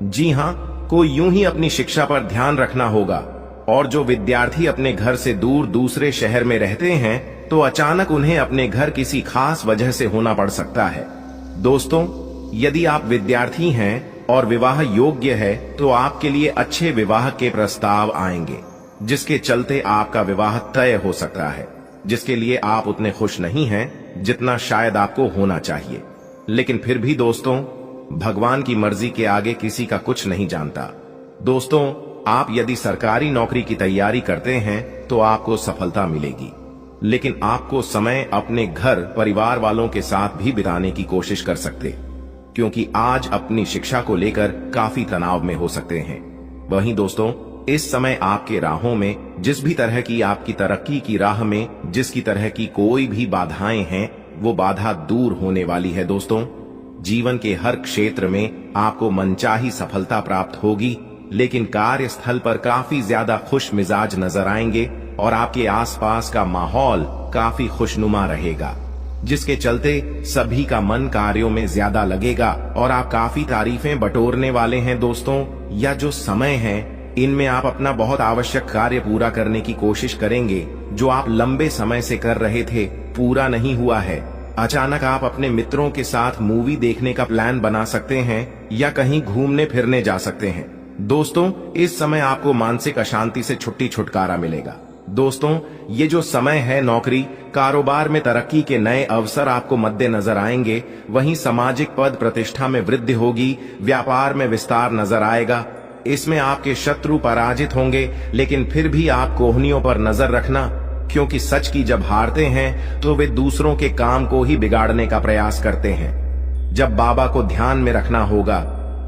जी हाँ, को यूं ही अपनी शिक्षा पर ध्यान रखना होगा। और जो विद्यार्थी अपने घर से दूर दूसरे शहर में रहते हैं तो अचानक उन्हें अपने घर किसी खास वजह से होना पड़ सकता है। दोस्तों, यदि आप विद्यार्थी हैं और विवाह योग्य है तो आपके लिए अच्छे विवाह के प्रस्ताव आएंगे, जिसके चलते आपका विवाह तय हो सकता है, जिसके लिए आप उतने खुश नहीं हैं जितना शायद आपको होना चाहिए। लेकिन फिर भी दोस्तों, भगवान की मर्जी के आगे किसी का कुछ नहीं जानता। दोस्तों, आप यदि सरकारी नौकरी की तैयारी करते हैं तो आपको सफलता मिलेगी, लेकिन आपको समय अपने घर परिवार वालों के साथ भी बिताने की कोशिश कर सकते, क्योंकि आज अपनी शिक्षा को लेकर काफी तनाव में हो सकते हैं। वहीं दोस्तों, इस समय आपके राहों में, जिस भी तरह की आपकी तरक्की की राह में जिसकी तरह की कोई भी बाधाएं हैं, वो बाधा दूर होने वाली है। दोस्तों, जीवन के हर क्षेत्र में आपको मनचाही सफलता प्राप्त होगी, लेकिन कार्यस्थल पर काफी ज्यादा खुश मिजाज नजर आएंगे और आपके आसपास का माहौल काफी खुशनुमा रहेगा, जिसके चलते सभी का मन कार्यों में ज्यादा लगेगा और आप काफी तारीफें बटोरने वाले हैं। दोस्तों, यह जो समय है, इनमें आप अपना बहुत आवश्यक कार्य पूरा करने की कोशिश करेंगे जो आप लंबे समय से कर रहे थे, पूरा नहीं हुआ है। अचानक आप अपने मित्रों के साथ मूवी देखने का प्लान बना सकते हैं या कहीं घूमने फिरने जा सकते हैं। दोस्तों, इस समय आपको मानसिक अशांति से छुटकारा मिलेगा। दोस्तों, ये जो समय है, नौकरी कारोबार में तरक्की के नए अवसर आपको मद्देनजर आएंगे, वहीं सामाजिक पद प्रतिष्ठा में वृद्धि होगी, व्यापार में विस्तार नजर आएगा। इसमें आपके शत्रु पराजित होंगे, लेकिन फिर भी आप कोहनियों पर नजर रखना, क्योंकि सच की जब हारते हैं तो वे दूसरों के काम को ही बिगाड़ने का प्रयास करते हैं। जब बाबा को ध्यान में रखना होगा।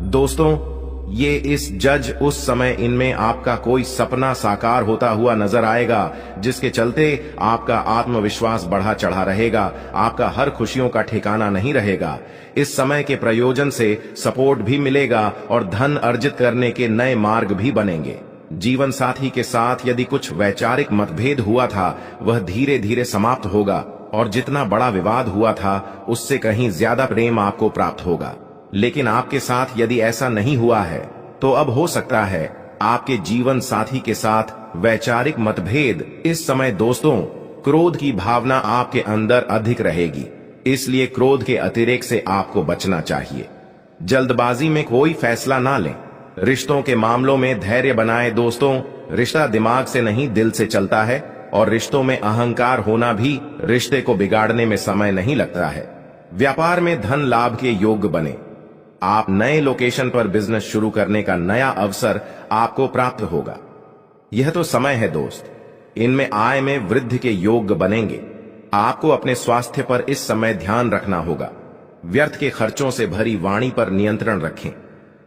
दोस्तों, ये इस जज उस समय इनमें आपका कोई सपना साकार होता हुआ नजर आएगा, जिसके चलते आपका आत्मविश्वास बढ़ा चढ़ा रहेगा, आपका हर खुशियों का ठिकाना नहीं रहेगा। इस समय के प्रयोजन से सपोर्ट भी मिलेगा और धन अर्जित करने के नए मार्ग भी बनेंगे। जीवन साथी के साथ यदि कुछ वैचारिक मतभेद हुआ था, वह धीरे धीरे समाप्त होगा और जितना बड़ा विवाद हुआ था उससे कहीं ज्यादा प्रेम आपको प्राप्त होगा। लेकिन आपके साथ यदि ऐसा नहीं हुआ है तो अब हो सकता है आपके जीवन साथी के साथ वैचारिक मतभेद। इस समय दोस्तों, क्रोध की भावना आपके अंदर अधिक रहेगी, इसलिए क्रोध के अतिरेक से आपको बचना चाहिए। जल्दबाजी में कोई फैसला ना लें। रिश्तों के मामलों में धैर्य बनाएं। दोस्तों, रिश्ता दिमाग से नहीं दिल से चलता है और रिश्तों में अहंकार होना भी रिश्ते को बिगाड़ने में समय नहीं लगता है। व्यापार में धन लाभ के योग्य बने। आप नए लोकेशन पर बिजनेस शुरू करने का नया अवसर आपको प्राप्त होगा। यह तो समय है दोस्त, इनमें आय में वृद्धि के योग्य बनेंगे। आपको अपने स्वास्थ्य पर इस समय ध्यान रखना होगा। व्यर्थ के खर्चों से भरी वाणी पर नियंत्रण रखें।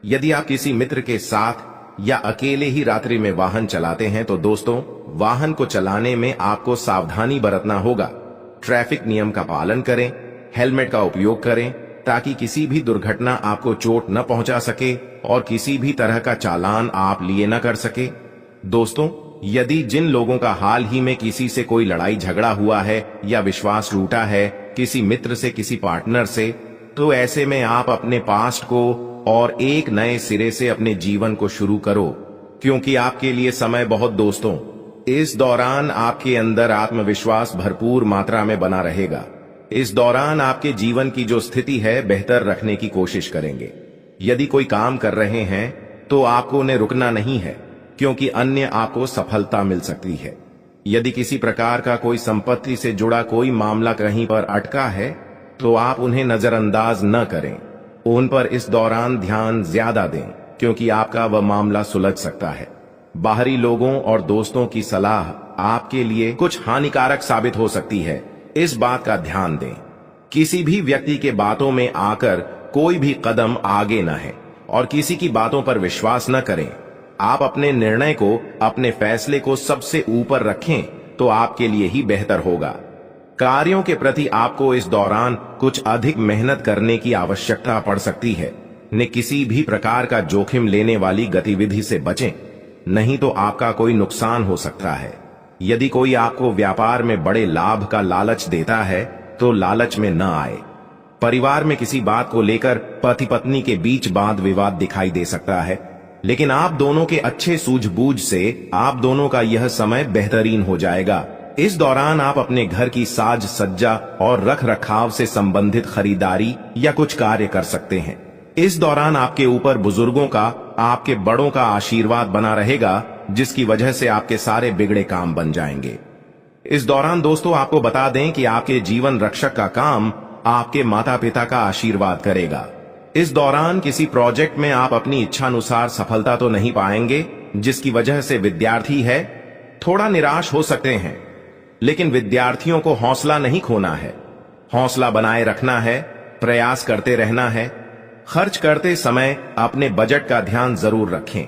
यदि आप किसी मित्र के साथ या अकेले ही रात्रि में वाहन चलाते हैं तो दोस्तों, वाहन को चलाने में आपको सावधानी बरतना होगा। ट्रैफिक नियम का पालन करें, हेलमेट का उपयोग करें ताकि किसी भी दुर्घटना आपको चोट न पहुंचा सके और किसी भी तरह का चालान आप लिए न कर सके। दोस्तों, यदि जिन लोगों का हाल ही में किसी से कोई लड़ाई झगड़ा हुआ है या विश्वास टूटा है किसी मित्र से, किसी पार्टनर से, तो ऐसे में आप अपने पास्ट को और एक नए सिरे से अपने जीवन को शुरू करो, क्योंकि आपके लिए समय बहुत दोस्तों इस दौरान आपके अंदर आत्मविश्वास भरपूर मात्रा में बना रहेगा। इस दौरान आपके जीवन की जो स्थिति है बेहतर रखने की कोशिश करेंगे। यदि कोई काम कर रहे हैं तो आपको उन्हें रुकना नहीं है, क्योंकि अन्य आपको सफलता मिल सकती है। यदि किसी प्रकार का कोई संपत्ति से जुड़ा कोई मामला कहीं पर अटका है तो आप उन्हें नजरअंदाज न करें। उन पर इस दौरान ध्यान ज्यादा दें, क्योंकि आपका वह मामला सुलझ सकता है। बाहरी लोगों और दोस्तों की सलाह आपके लिए कुछ हानिकारक साबित हो सकती है, इस बात का ध्यान दें। किसी भी व्यक्ति के बातों में आकर कोई भी कदम आगे न है और किसी की बातों पर विश्वास न करें। आप अपने निर्णय को, अपने फैसले को सबसे ऊपर रखें तो आपके लिए ही बेहतर होगा। कार्यों के प्रति आपको इस दौरान कुछ अधिक मेहनत करने की आवश्यकता पड़ सकती है। न किसी भी प्रकार का जोखिम लेने वाली गतिविधि से बचें, नहीं तो आपका कोई नुकसान हो सकता है। यदि कोई आपको व्यापार में बड़े लाभ का लालच देता है तो लालच में न आए। परिवार में किसी बात को लेकर पति पत्नी के बीच वाद विवाद दिखाई दे सकता है, लेकिन आप दोनों के अच्छे सूझबूझ से आप दोनों का यह समय बेहतरीन हो जाएगा। इस दौरान आप अपने घर की साज सज्जा और रख रखाव से संबंधित खरीदारी या कुछ कार्य कर सकते हैं। इस दौरान आपके ऊपर बुजुर्गों का, आपके बड़ों का आशीर्वाद बना रहेगा, जिसकी वजह से आपके सारे बिगड़े काम बन जाएंगे। इस दौरान दोस्तों आपको बता दें कि आपके जीवन रक्षक का काम आपके माता पिता का आशीर्वाद करेगा। इस दौरान किसी प्रोजेक्ट में आप अपनी इच्छानुसार सफलता तो नहीं पाएंगे, जिसकी वजह से विद्यार्थी है थोड़ा निराश हो सकते हैं, लेकिन विद्यार्थियों को हौसला नहीं खोना है। हौसला बनाए रखना है, प्रयास करते रहना है। खर्च करते समय अपने बजट का ध्यान जरूर रखें,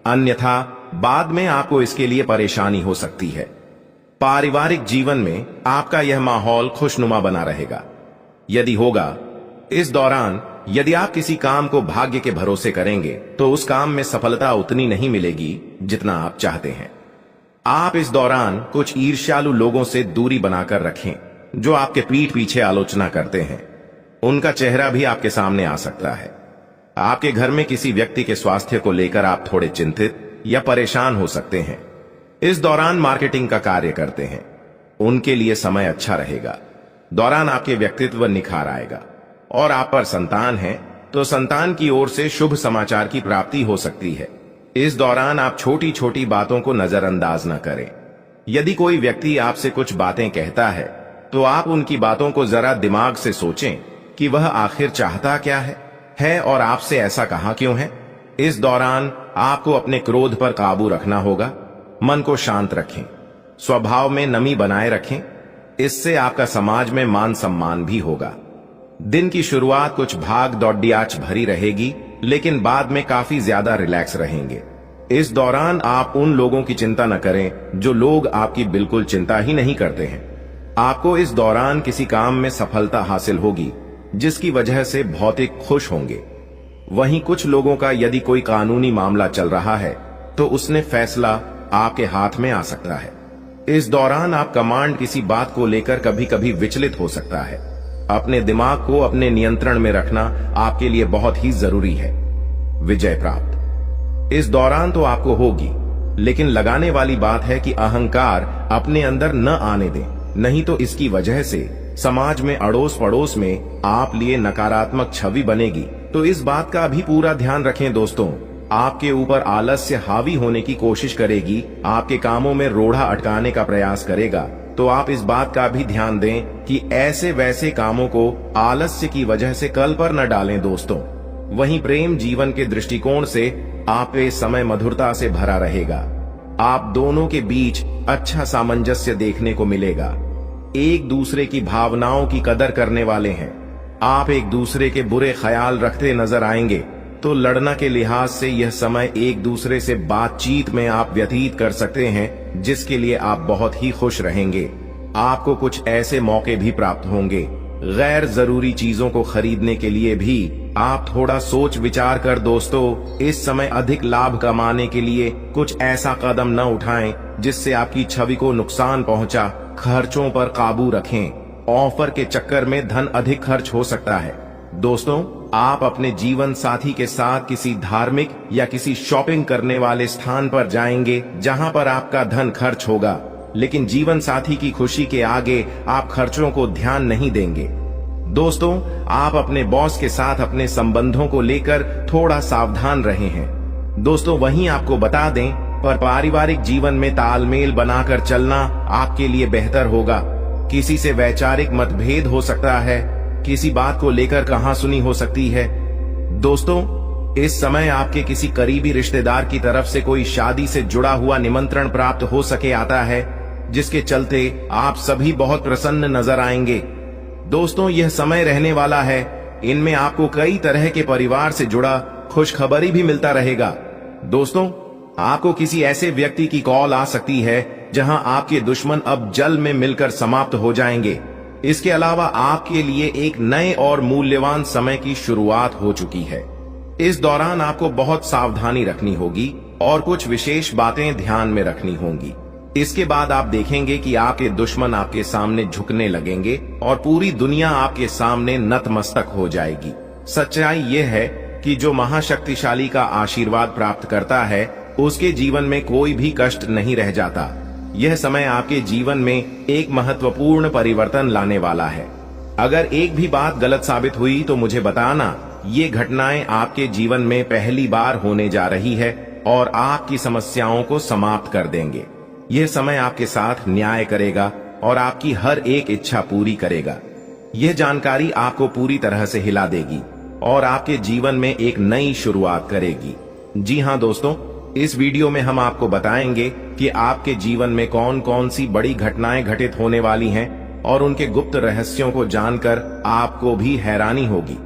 अन्यथा बाद में आपको इसके लिए परेशानी हो सकती है। पारिवारिक जीवन में आपका यह माहौल खुशनुमा बना रहेगा। यदि होगा, इस दौरान यदि आप किसी काम को भाग्य के भरोसे करेंगे तो उस काम में सफलता उतनी नहीं मिलेगी जितना आप चाहते हैं। आप इस दौरान कुछ ईर्ष्यालु लोगों से दूरी बनाकर रखें, जो आपके पीठ पीछे आलोचना करते हैं। उनका चेहरा भी आपके सामने आ सकता है। आपके घर में किसी व्यक्ति के स्वास्थ्य को लेकर आप थोड़े चिंतित या परेशान हो सकते हैं। इस दौरान मार्केटिंग का कार्य करते हैं, उनके लिए समय अच्छा रहेगा। दौरान आपके व्यक्तित्व निखार आएगा। और आप पर संतान है तो संतान की ओर से शुभ समाचार की प्राप्ति हो सकती है। इस दौरान आप छोटी छोटी बातों को नजरअंदाज न करें। यदि कोई व्यक्ति आपसे कुछ बातें कहता है तो आप उनकी बातों को जरा दिमाग से सोचें कि वह आखिर चाहता क्या है और आपसे ऐसा कहा क्यों है। इस दौरान आपको अपने क्रोध पर काबू रखना होगा। मन को शांत रखें, स्वभाव में नमी बनाए रखें, इससे आपका समाज में मान सम्मान भी होगा। दिन की शुरुआत कुछ भाग दौड़ियाच भरी रहेगी, लेकिन बाद में काफी ज्यादा रिलैक्स रहेंगे। इस दौरान आप उन लोगों की चिंता न करें जो लोग आपकी बिल्कुल चिंता ही नहीं करते हैं। आपको इस दौरान किसी काम में सफलता हासिल होगी, जिसकी वजह से भौतिक खुश होंगे। वहीं कुछ लोगों का यदि कोई कानूनी मामला चल रहा है तो उसने फैसला आपके हाथ में आ सकता है। इस दौरान आप कमांड किसी बात को लेकर कभी कभी विचलित हो सकता है। अपने दिमाग को अपने नियंत्रण में रखना आपके लिए बहुत ही जरूरी है। विजय प्राप्त इस दौरान तो आपको होगी, लेकिन लगाने वाली बात है कि अहंकार अपने अंदर न आने दें, नहीं तो इसकी वजह से समाज में अड़ोस पड़ोस में आप लिए नकारात्मक छवि बनेगी। तो इस बात का भी पूरा ध्यान रखें दोस्तों। आपके ऊपर आलस्य हावी होने की कोशिश करेगी, आपके कामों में रोड़ा अटकाने का प्रयास करेगा। तो आप इस बात का भी ध्यान दें कि ऐसे वैसे कामों को आलस्य की वजह से कल पर न डालें दोस्तों। वहीं प्रेम जीवन के दृष्टिकोण से आप ये समय मधुरता से भरा रहेगा। आप दोनों के बीच अच्छा सामंजस्य देखने को मिलेगा। एक दूसरे की भावनाओं की कदर करने वाले हैं। आप एक दूसरे के बुरे ख्याल रखते नजर आएंगे, तो लड़ना के लिहाज से यह समय एक दूसरे से बातचीत में आप व्यतीत कर सकते हैं, जिसके लिए आप बहुत ही खुश रहेंगे। आपको कुछ ऐसे मौके भी प्राप्त होंगे। गैर जरूरी चीजों को खरीदने के लिए भी आप थोड़ा सोच विचार कर दोस्तों इस समय अधिक लाभ कमाने के लिए कुछ ऐसा कदम न उठाएं जिससे आपकी छवि को नुकसान पहुंचा। खर्चों पर काबू रखें। ऑफर के चक्कर में धन अधिक खर्च हो सकता है। दोस्तों आप अपने जीवन साथी के साथ किसी धार्मिक या किसी शॉपिंग करने वाले स्थान पर जाएंगे जहां पर आपका धन खर्च होगा, लेकिन जीवन साथी की खुशी के आगे आप खर्चों को ध्यान नहीं देंगे। दोस्तों, आप अपने बॉस के साथ अपने संबंधों को लेकर थोड़ा सावधान रहे हैं। दोस्तों, वहीं आपको बता दें, पर पारिवारिक जीवन में तालमेल बनाकर चलना आपके लिए बेहतर होगा। किसी से वैचारिक मतभेद हो सकता है, किसी बात को लेकर कहासुनी हो सकती है। दोस्तों, इस समय आपके किसी करीबी रिश्तेदार की तरफ से कोई शादी से जुड़ा हुआ निमंत्रण प्राप्त हो सके आता है, जिसके चलते आप सभी बहुत प्रसन्न नजर आएंगे। दोस्तों, यह समय रहने वाला है। इनमें आपको कई तरह के परिवार से जुड़ा खुशखबरी भी मिलता रहेगा। दोस्तों, आपको किसी ऐसे व्यक्ति की कॉल आ सकती है जहां आपके दुश्मन अब जल में मिलकर समाप्त हो जाएंगे। इसके अलावा आपके लिए एक नए और मूल्यवान समय की शुरुआत हो चुकी है। इस दौरान आपको बहुत सावधानी रखनी होगी और कुछ विशेष बातें ध्यान में रखनी होंगी। इसके बाद आप देखेंगे कि आपके दुश्मन आपके सामने झुकने लगेंगे और पूरी दुनिया आपके सामने नतमस्तक हो जाएगी। सच्चाई यह है कि जो महाशक्तिशाली का आशीर्वाद प्राप्त करता है, उसके जीवन में कोई भी कष्ट नहीं रह जाता। यह समय आपके जीवन में एक महत्वपूर्ण परिवर्तन लाने वाला है। अगर एक भी बात गलत साबित हुई तो मुझे बताना। ये घटनाएं आपके जीवन में पहली बार होने जा रही है और आपकी समस्याओं को समाप्त कर देंगे। यह समय आपके साथ न्याय करेगा और आपकी हर एक इच्छा पूरी करेगा। यह जानकारी आपको पूरी तरह से हिला देगी और आपके जीवन में एक नई शुरुआत करेगी। जी हां दोस्तों, इस वीडियो में हम आपको बताएंगे कि आपके जीवन में कौन कौन सी बड़ी घटनाएं घटित होने वाली हैं और उनके गुप्त रहस्यों को जानकर आपको भी हैरानी होगी।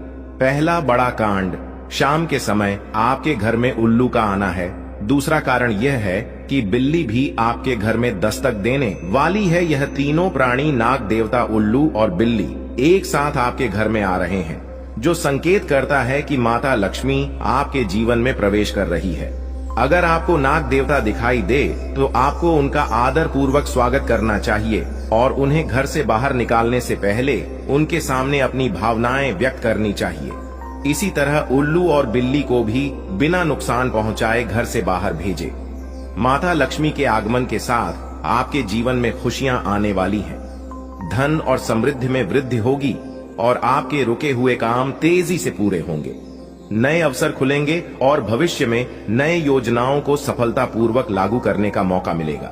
पहला बड़ा कांड, शाम के समय आपके घर में उल्लू का आना है। दूसरा कारण यह है कि बिल्ली भी आपके घर में दस्तक देने वाली है। यह तीनों प्राणी, नाग देवता, उल्लू और बिल्ली, एक साथ आपके घर में आ रहे हैं, जो संकेत करता है कि माता लक्ष्मी आपके जीवन में प्रवेश कर रही है। अगर आपको नाग देवता दिखाई दे तो आपको उनका आदर पूर्वक स्वागत करना चाहिए और उन्हें घर से बाहर निकालने से पहले उनके सामने अपनी भावनाएं व्यक्त करनी चाहिए। इसी तरह उल्लू और बिल्ली को भी बिना नुकसान पहुंचाए घर से बाहर भेजे। माता लक्ष्मी के आगमन के साथ आपके जीवन में खुशियां आने वाली हैं। धन और समृद्धि में वृद्धि होगी और आपके रुके हुए काम तेजी से पूरे होंगे। नए अवसर खुलेंगे और भविष्य में नए योजनाओं को सफलतापूर्वक लागू करने का मौका मिलेगा।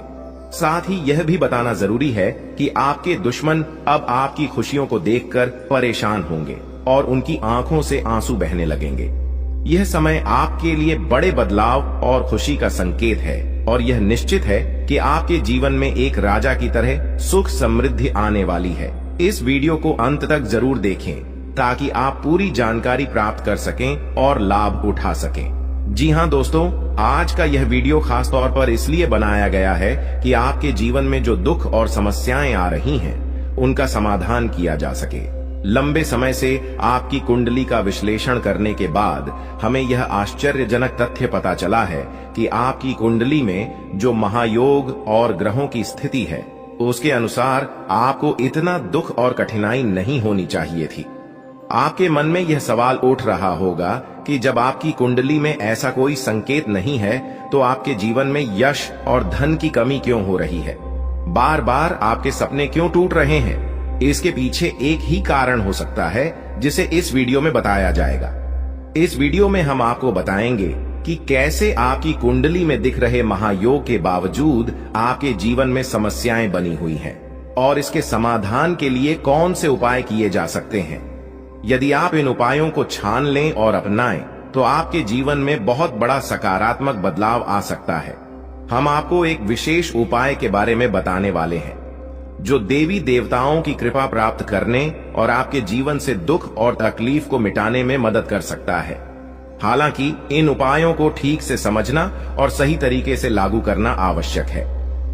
साथ ही यह भी बताना जरूरी है कि आपके दुश्मन अब आपकी खुशियों को देखकर परेशान होंगे और उनकी आंखों से आंसू बहने लगेंगे। यह समय आपके लिए बड़े बदलाव और खुशी का संकेत है और यह निश्चित है कि आपके जीवन में एक राजा की तरह सुख समृद्धि आने वाली है। इस वीडियो को अंत तक जरूर देखें ताकि आप पूरी जानकारी प्राप्त कर सकें और लाभ उठा सकें। जी हां दोस्तों, आज का यह वीडियो खास तौर पर इसलिए बनाया गया है कि आपके जीवन में जो दुख और समस्याएं आ रही हैं, उनका समाधान किया जा सके। लंबे समय से आपकी कुंडली का विश्लेषण करने के बाद हमें यह आश्चर्यजनक तथ्य पता चला है कि आपकी कुंडली में जो महायोग और ग्रहों की स्थिति है, उसके अनुसार आपको इतना दुख और कठिनाई नहीं होनी चाहिए थी। आपके मन में यह सवाल उठ रहा होगा कि जब आपकी कुंडली में ऐसा कोई संकेत नहीं है तो आपके जीवन में यश और धन की कमी क्यों हो रही है? बार बार आपके सपने क्यों टूट रहे हैं? इसके पीछे एक ही कारण हो सकता है जिसे इस वीडियो में बताया जाएगा। इस वीडियो में हम आपको बताएंगे कि कैसे आपकी कुंडली में दिख रहे महायोग के बावजूद आपके जीवन में समस्याएं बनी हुई हैं और इसके समाधान के लिए कौन से उपाय किए जा सकते हैं। यदि आप इन उपायों को छान लें और अपनाएं तो आपके जीवन में बहुत बड़ा सकारात्मक बदलाव आ सकता है। हम आपको एक विशेष उपाय के बारे में बताने वाले हैं जो देवी देवताओं की कृपा प्राप्त करने और आपके जीवन से दुख और तकलीफ को मिटाने में मदद कर सकता है। हालांकि इन उपायों को ठीक से समझना और सही तरीके से लागू करना आवश्यक है।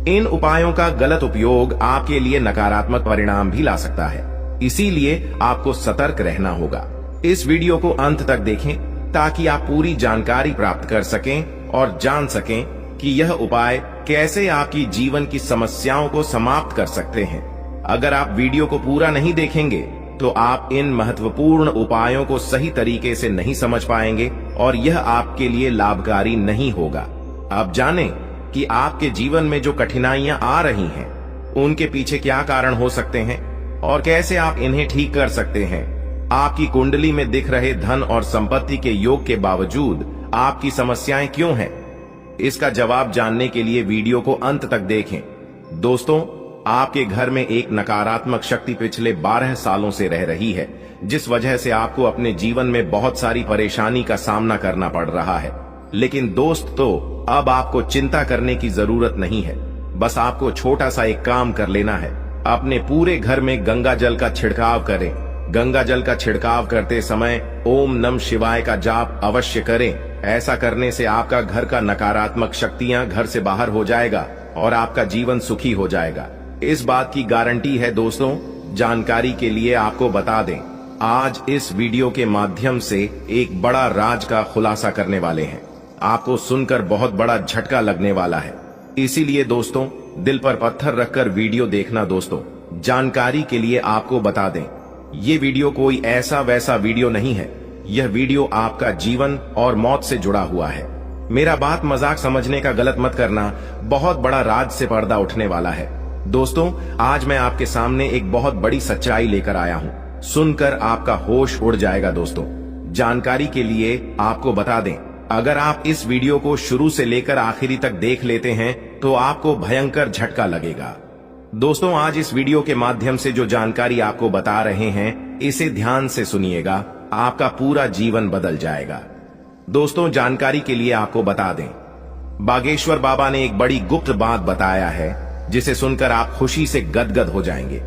इन उपायों का गलत उपयोग आपके लिए नकारात्मक परिणाम भी ला सकता है, इसीलिए आपको सतर्क रहना होगा। इस वीडियो को अंत तक देखें ताकि आप पूरी जानकारी प्राप्त कर सकें और जान सकें कि यह उपाय कैसे आपकी जीवन की समस्याओं को समाप्त कर सकते हैं। अगर आप वीडियो को पूरा नहीं देखेंगे तो आप इन महत्वपूर्ण उपायों को सही तरीके से नहीं समझ पाएंगे और यह आपके लिए लाभकारी नहीं होगा। अब जानें कि आपके जीवन में जो कठिनाइयां आ रही हैं, उनके पीछे क्या कारण हो सकते हैं और कैसे आप इन्हें ठीक कर सकते हैं। आपकी कुंडली में दिख रहे धन और संपत्ति के योग के बावजूद आपकी समस्याएं क्यों हैं? इसका जवाब जानने के लिए वीडियो को अंत तक देखें। दोस्तों, आपके घर में एक नकारात्मक शक्ति पिछले 12 सालों से रह रही है, जिस वजह से आपको अपने जीवन में बहुत सारी परेशानी का सामना करना पड़ रहा है। लेकिन दोस्त, तो अब आपको चिंता करने की जरूरत नहीं है। बस आपको छोटा सा एक काम कर लेना है। अपने पूरे घर में गंगा जल का छिड़काव करें। गंगा जल का छिड़काव करते समय ओम नमः शिवाय का जाप अवश्य करें। ऐसा करने से आपका घर का नकारात्मक शक्तियां घर से बाहर हो जाएगा और आपका जीवन सुखी हो जाएगा। इस बात की गारंटी है दोस्तों। जानकारी के लिए आपको बता दें, आज इस वीडियो के माध्यम से एक बड़ा राज का खुलासा करने वाले हैं। आपको सुनकर बहुत बड़ा झटका लगने वाला है। इसीलिए दोस्तों, दिल पर पत्थर रखकर वीडियो देखना। दोस्तों, जानकारी के लिए आपको बता दें, ये वीडियो कोई ऐसा वैसा वीडियो नहीं है। यह वीडियो आपका जीवन और मौत से जुड़ा हुआ है। मेरा बात मजाक समझने का गलत मत करना। बहुत बड़ा राज से पर्दा उठने वाला है। दोस्तों, आज मैं आपके सामने एक बहुत बड़ी सच्चाई लेकर आया हूं। सुनकर आपका होश उड़ जाएगा। दोस्तों, जानकारी के लिए आपको बता दें, अगर आप इस वीडियो को शुरू से लेकर आखिरी तक देख लेते हैं तो आपको भयंकर झटका लगेगा। दोस्तों, आज इस वीडियो के माध्यम से जो जानकारी आपको बता रहे हैं, इसे ध्यान से सुनिएगा। आपका पूरा जीवन बदल जाएगा। दोस्तों, जानकारी के लिए आपको बता दें, बागेश्वर बाबा ने एक बड़ी गुप्त बात बताया है, जिसे सुनकर आप खुशी से गदगद हो जाएंगे।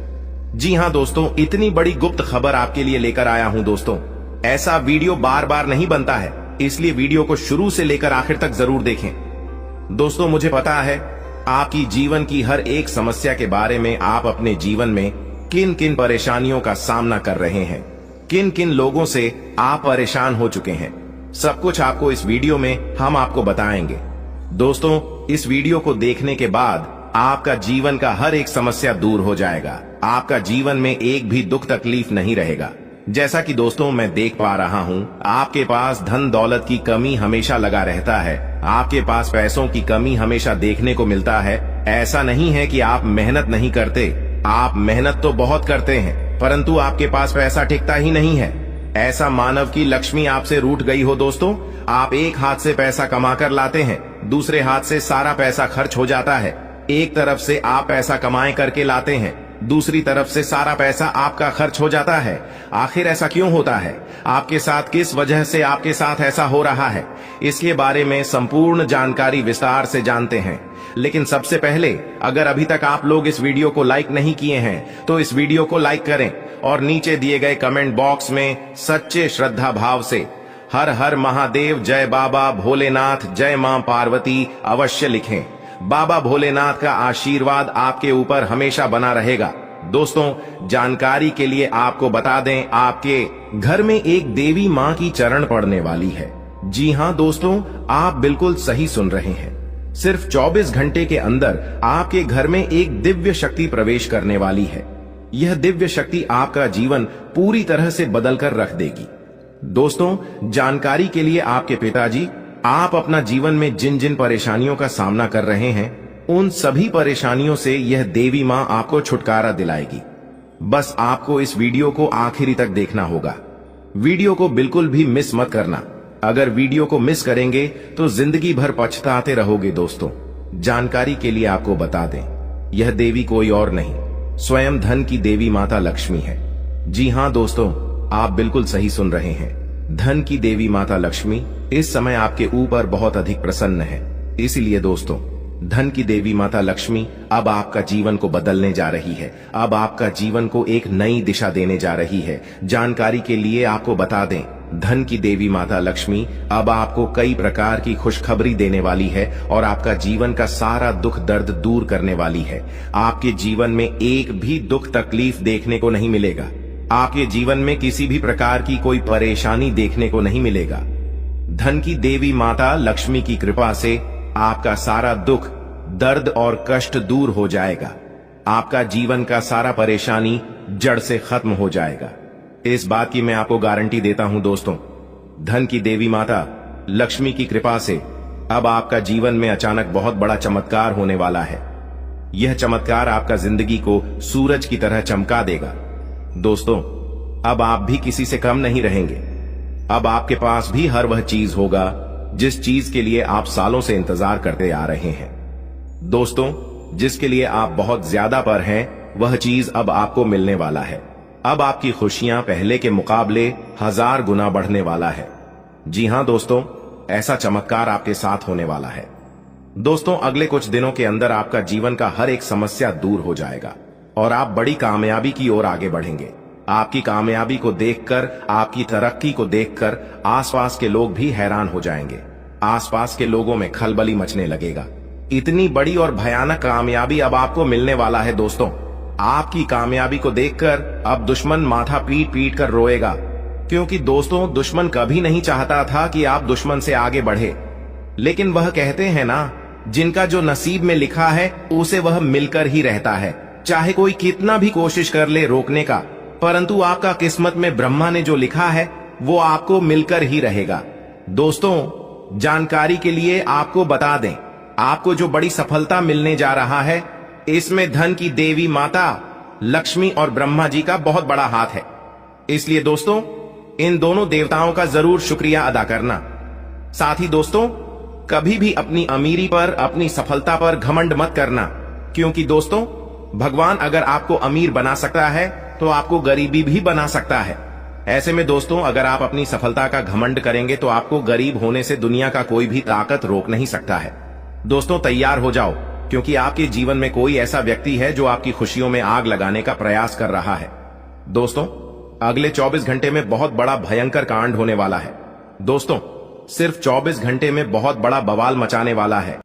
जी हां दोस्तों, इतनी बड़ी गुप्त खबर आपके लिए लेकर आया हूं। दोस्तों, ऐसा वीडियो बार बार नहीं बनता है, इसलिए वीडियो को शुरू से लेकर आखिर तक जरूर देखें। दोस्तों, मुझे पता है आपकी जीवन की हर एक समस्या के बारे में, आप अपने जीवन में किन किन परेशानियों का सामना कर रहे हैं, किन किन लोगों से आप परेशान हो चुके हैं। सब कुछ आपको इस वीडियो में हम आपको बताएंगे। दोस्तों, इस वीडियो को देखने के बाद आपका जीवन का हर एक समस्या दूर हो जाएगा। आपका जीवन में एक भी दुख तकलीफ नहीं रहेगा। जैसा कि दोस्तों मैं देख पा रहा हूं, आपके पास धन दौलत की कमी हमेशा लगा रहता है। आपके पास पैसों की कमी हमेशा देखने को मिलता है। ऐसा नहीं है कि आप मेहनत नहीं करते, आप मेहनत तो बहुत करते हैं, परंतु आपके पास पैसा टिकता ही नहीं है। ऐसा मानव की लक्ष्मी आपसे रूठ गई हो। दोस्तों, आप एक हाथ से पैसा कमाकर लाते हैं, दूसरे हाथ से सारा पैसा खर्च हो जाता है। एक तरफ से आप पैसा कमाए करके लाते हैं, दूसरी तरफ से सारा पैसा आपका खर्च हो जाता है। आखिर ऐसा क्यों होता है? आपके साथ किस वजह से आपके साथ ऐसा हो रहा है? इसके बारे में संपूर्ण जानकारी विस्तार से जानते हैं। लेकिन सबसे पहले, अगर अभी तक आप लोग इस वीडियो को लाइक नहीं किए हैं तो इस वीडियो को लाइक करें और नीचे दिए गए कमेंट बॉक्स में सच्चे श्रद्धा भाव से हर हर महादेव, जय बाबा भोलेनाथ, जय मां पार्वती अवश्य लिखें। बाबा भोलेनाथ का आशीर्वाद आपके ऊपर हमेशा बना रहेगा। दोस्तों, जानकारी के लिए आपको बता दें, आपके घर में एक देवी मां की चरण पड़ने वाली है। जी हां दोस्तों, आप बिल्कुल सही सुन रहे हैं। सिर्फ 24 घंटे के अंदर आपके घर में एक दिव्य शक्ति प्रवेश करने वाली है। यह दिव्य शक्ति आपका जीवन पूरी तरह से बदलकर रख देगी। दोस्तों, जानकारी के लिए आपके पिताजी, आप अपना जीवन में जिन जिन परेशानियों का सामना कर रहे हैं, उन सभी परेशानियों से यह देवी मां आपको छुटकारा दिलाएगी। बस आपको इस वीडियो को आखिरी तक देखना होगा। वीडियो को बिल्कुल भी मिस मत करना। अगर वीडियो को मिस करेंगे तो जिंदगी भर पछताते रहोगे। दोस्तों, जानकारी के लिए आपको बता दें, यह देवी कोई और नहीं, स्वयं धन की देवी माता लक्ष्मी है। जी हां दोस्तों, आप बिल्कुल सही सुन रहे हैं। धन की देवी माता लक्ष्मी इस समय आपके ऊपर बहुत अधिक प्रसन्न है। इसलिए दोस्तों, धन की देवी माता लक्ष्मी अब आपका जीवन को बदलने जा रही है। अब आपका जीवन को एक नई दिशा देने जा रही है। जानकारी के लिए आपको बता दें, धन की देवी माता लक्ष्मी अब आपको कई प्रकार की खुशखबरी देने वाली है और आपका जीवन का सारा दुख दर्द दूर करने वाली है। आपके जीवन में एक भी दुख तकलीफ देखने को नहीं मिलेगा। आपके जीवन में किसी भी प्रकार की कोई परेशानी देखने को नहीं मिलेगा। धन की देवी माता लक्ष्मी की कृपा से आपका सारा दुख, दर्द और कष्ट दूर हो जाएगा। आपका जीवन का सारा परेशानी जड़ से खत्म हो जाएगा। इस बात की मैं आपको गारंटी देता हूं दोस्तों। धन की देवी माता लक्ष्मी की कृपा से अब आपका जीवन में अचानक बहुत बड़ा चमत्कार होने वाला है। यह चमत्कार आपका जिंदगी को सूरज की तरह चमका देगा। दोस्तों, अब आप भी किसी से कम नहीं रहेंगे। अब आपके पास भी हर वह चीज होगा जिस चीज के लिए आप सालों से इंतजार करते आ रहे हैं। दोस्तों, जिसके लिए आप बहुत ज्यादा पर हैं, वह चीज अब आपको मिलने वाला है। अब आपकी खुशियां पहले के मुकाबले 1000 गुना बढ़ने वाला है। जी हां दोस्तों, ऐसा चमत्कार आपके साथ होने वाला है। दोस्तों, अगले कुछ दिनों के अंदर आपका जीवन का हर एक समस्या दूर हो जाएगा और आप बड़ी कामयाबी की ओर आगे बढ़ेंगे। आपकी कामयाबी को देखकर, आपकी तरक्की को देखकर आसपास के लोग भी हैरान हो जाएंगे। आसपास के लोगों में खलबली मचने लगेगा। इतनी बड़ी और भयानक कामयाबी अब आपको मिलने वाला है। दोस्तों, आपकी कामयाबी को देखकर अब दुश्मन माथा पीट पीट कर रोएगा, क्योंकि दोस्तों, दुश्मन कभी नहीं चाहता था कि आप दुश्मन से आगे बढ़े। लेकिन वह कहते हैं ना, जिनका जो नसीब में लिखा है उसे वह मिलकर ही रहता है। चाहे कोई कितना भी कोशिश कर ले रोकने का, परंतु आपका किस्मत में ब्रह्मा ने जो लिखा है वो आपको मिलकर ही रहेगा। दोस्तों, जानकारी के लिए आपको बता दें, आपको जो बड़ी सफलता मिलने जा रहा है, इसमें धन की देवी माता लक्ष्मी और ब्रह्मा जी का बहुत बड़ा हाथ है। इसलिए दोस्तों, इन दोनों देवताओं का जरूर शुक्रिया अदा करना। साथ ही दोस्तों, कभी भी अपनी अमीरी पर, अपनी सफलता पर घमंड मत करना, क्योंकि दोस्तों, भगवान अगर आपको अमीर बना सकता है तो आपको गरीबी भी बना सकता है। ऐसे में दोस्तों, अगर आप अपनी सफलता का घमंड करेंगे तो आपको गरीब होने से दुनिया का कोई भी ताकत रोक नहीं सकता है। दोस्तों, तैयार हो जाओ, क्योंकि आपके जीवन में कोई ऐसा व्यक्ति है जो आपकी खुशियों में आग लगाने का प्रयास कर रहा है। दोस्तों, अगले 24 घंटे में बहुत बड़ा भयंकर कांड होने वाला है। दोस्तों, सिर्फ 24 घंटे में बहुत बड़ा बवाल मचाने वाला है।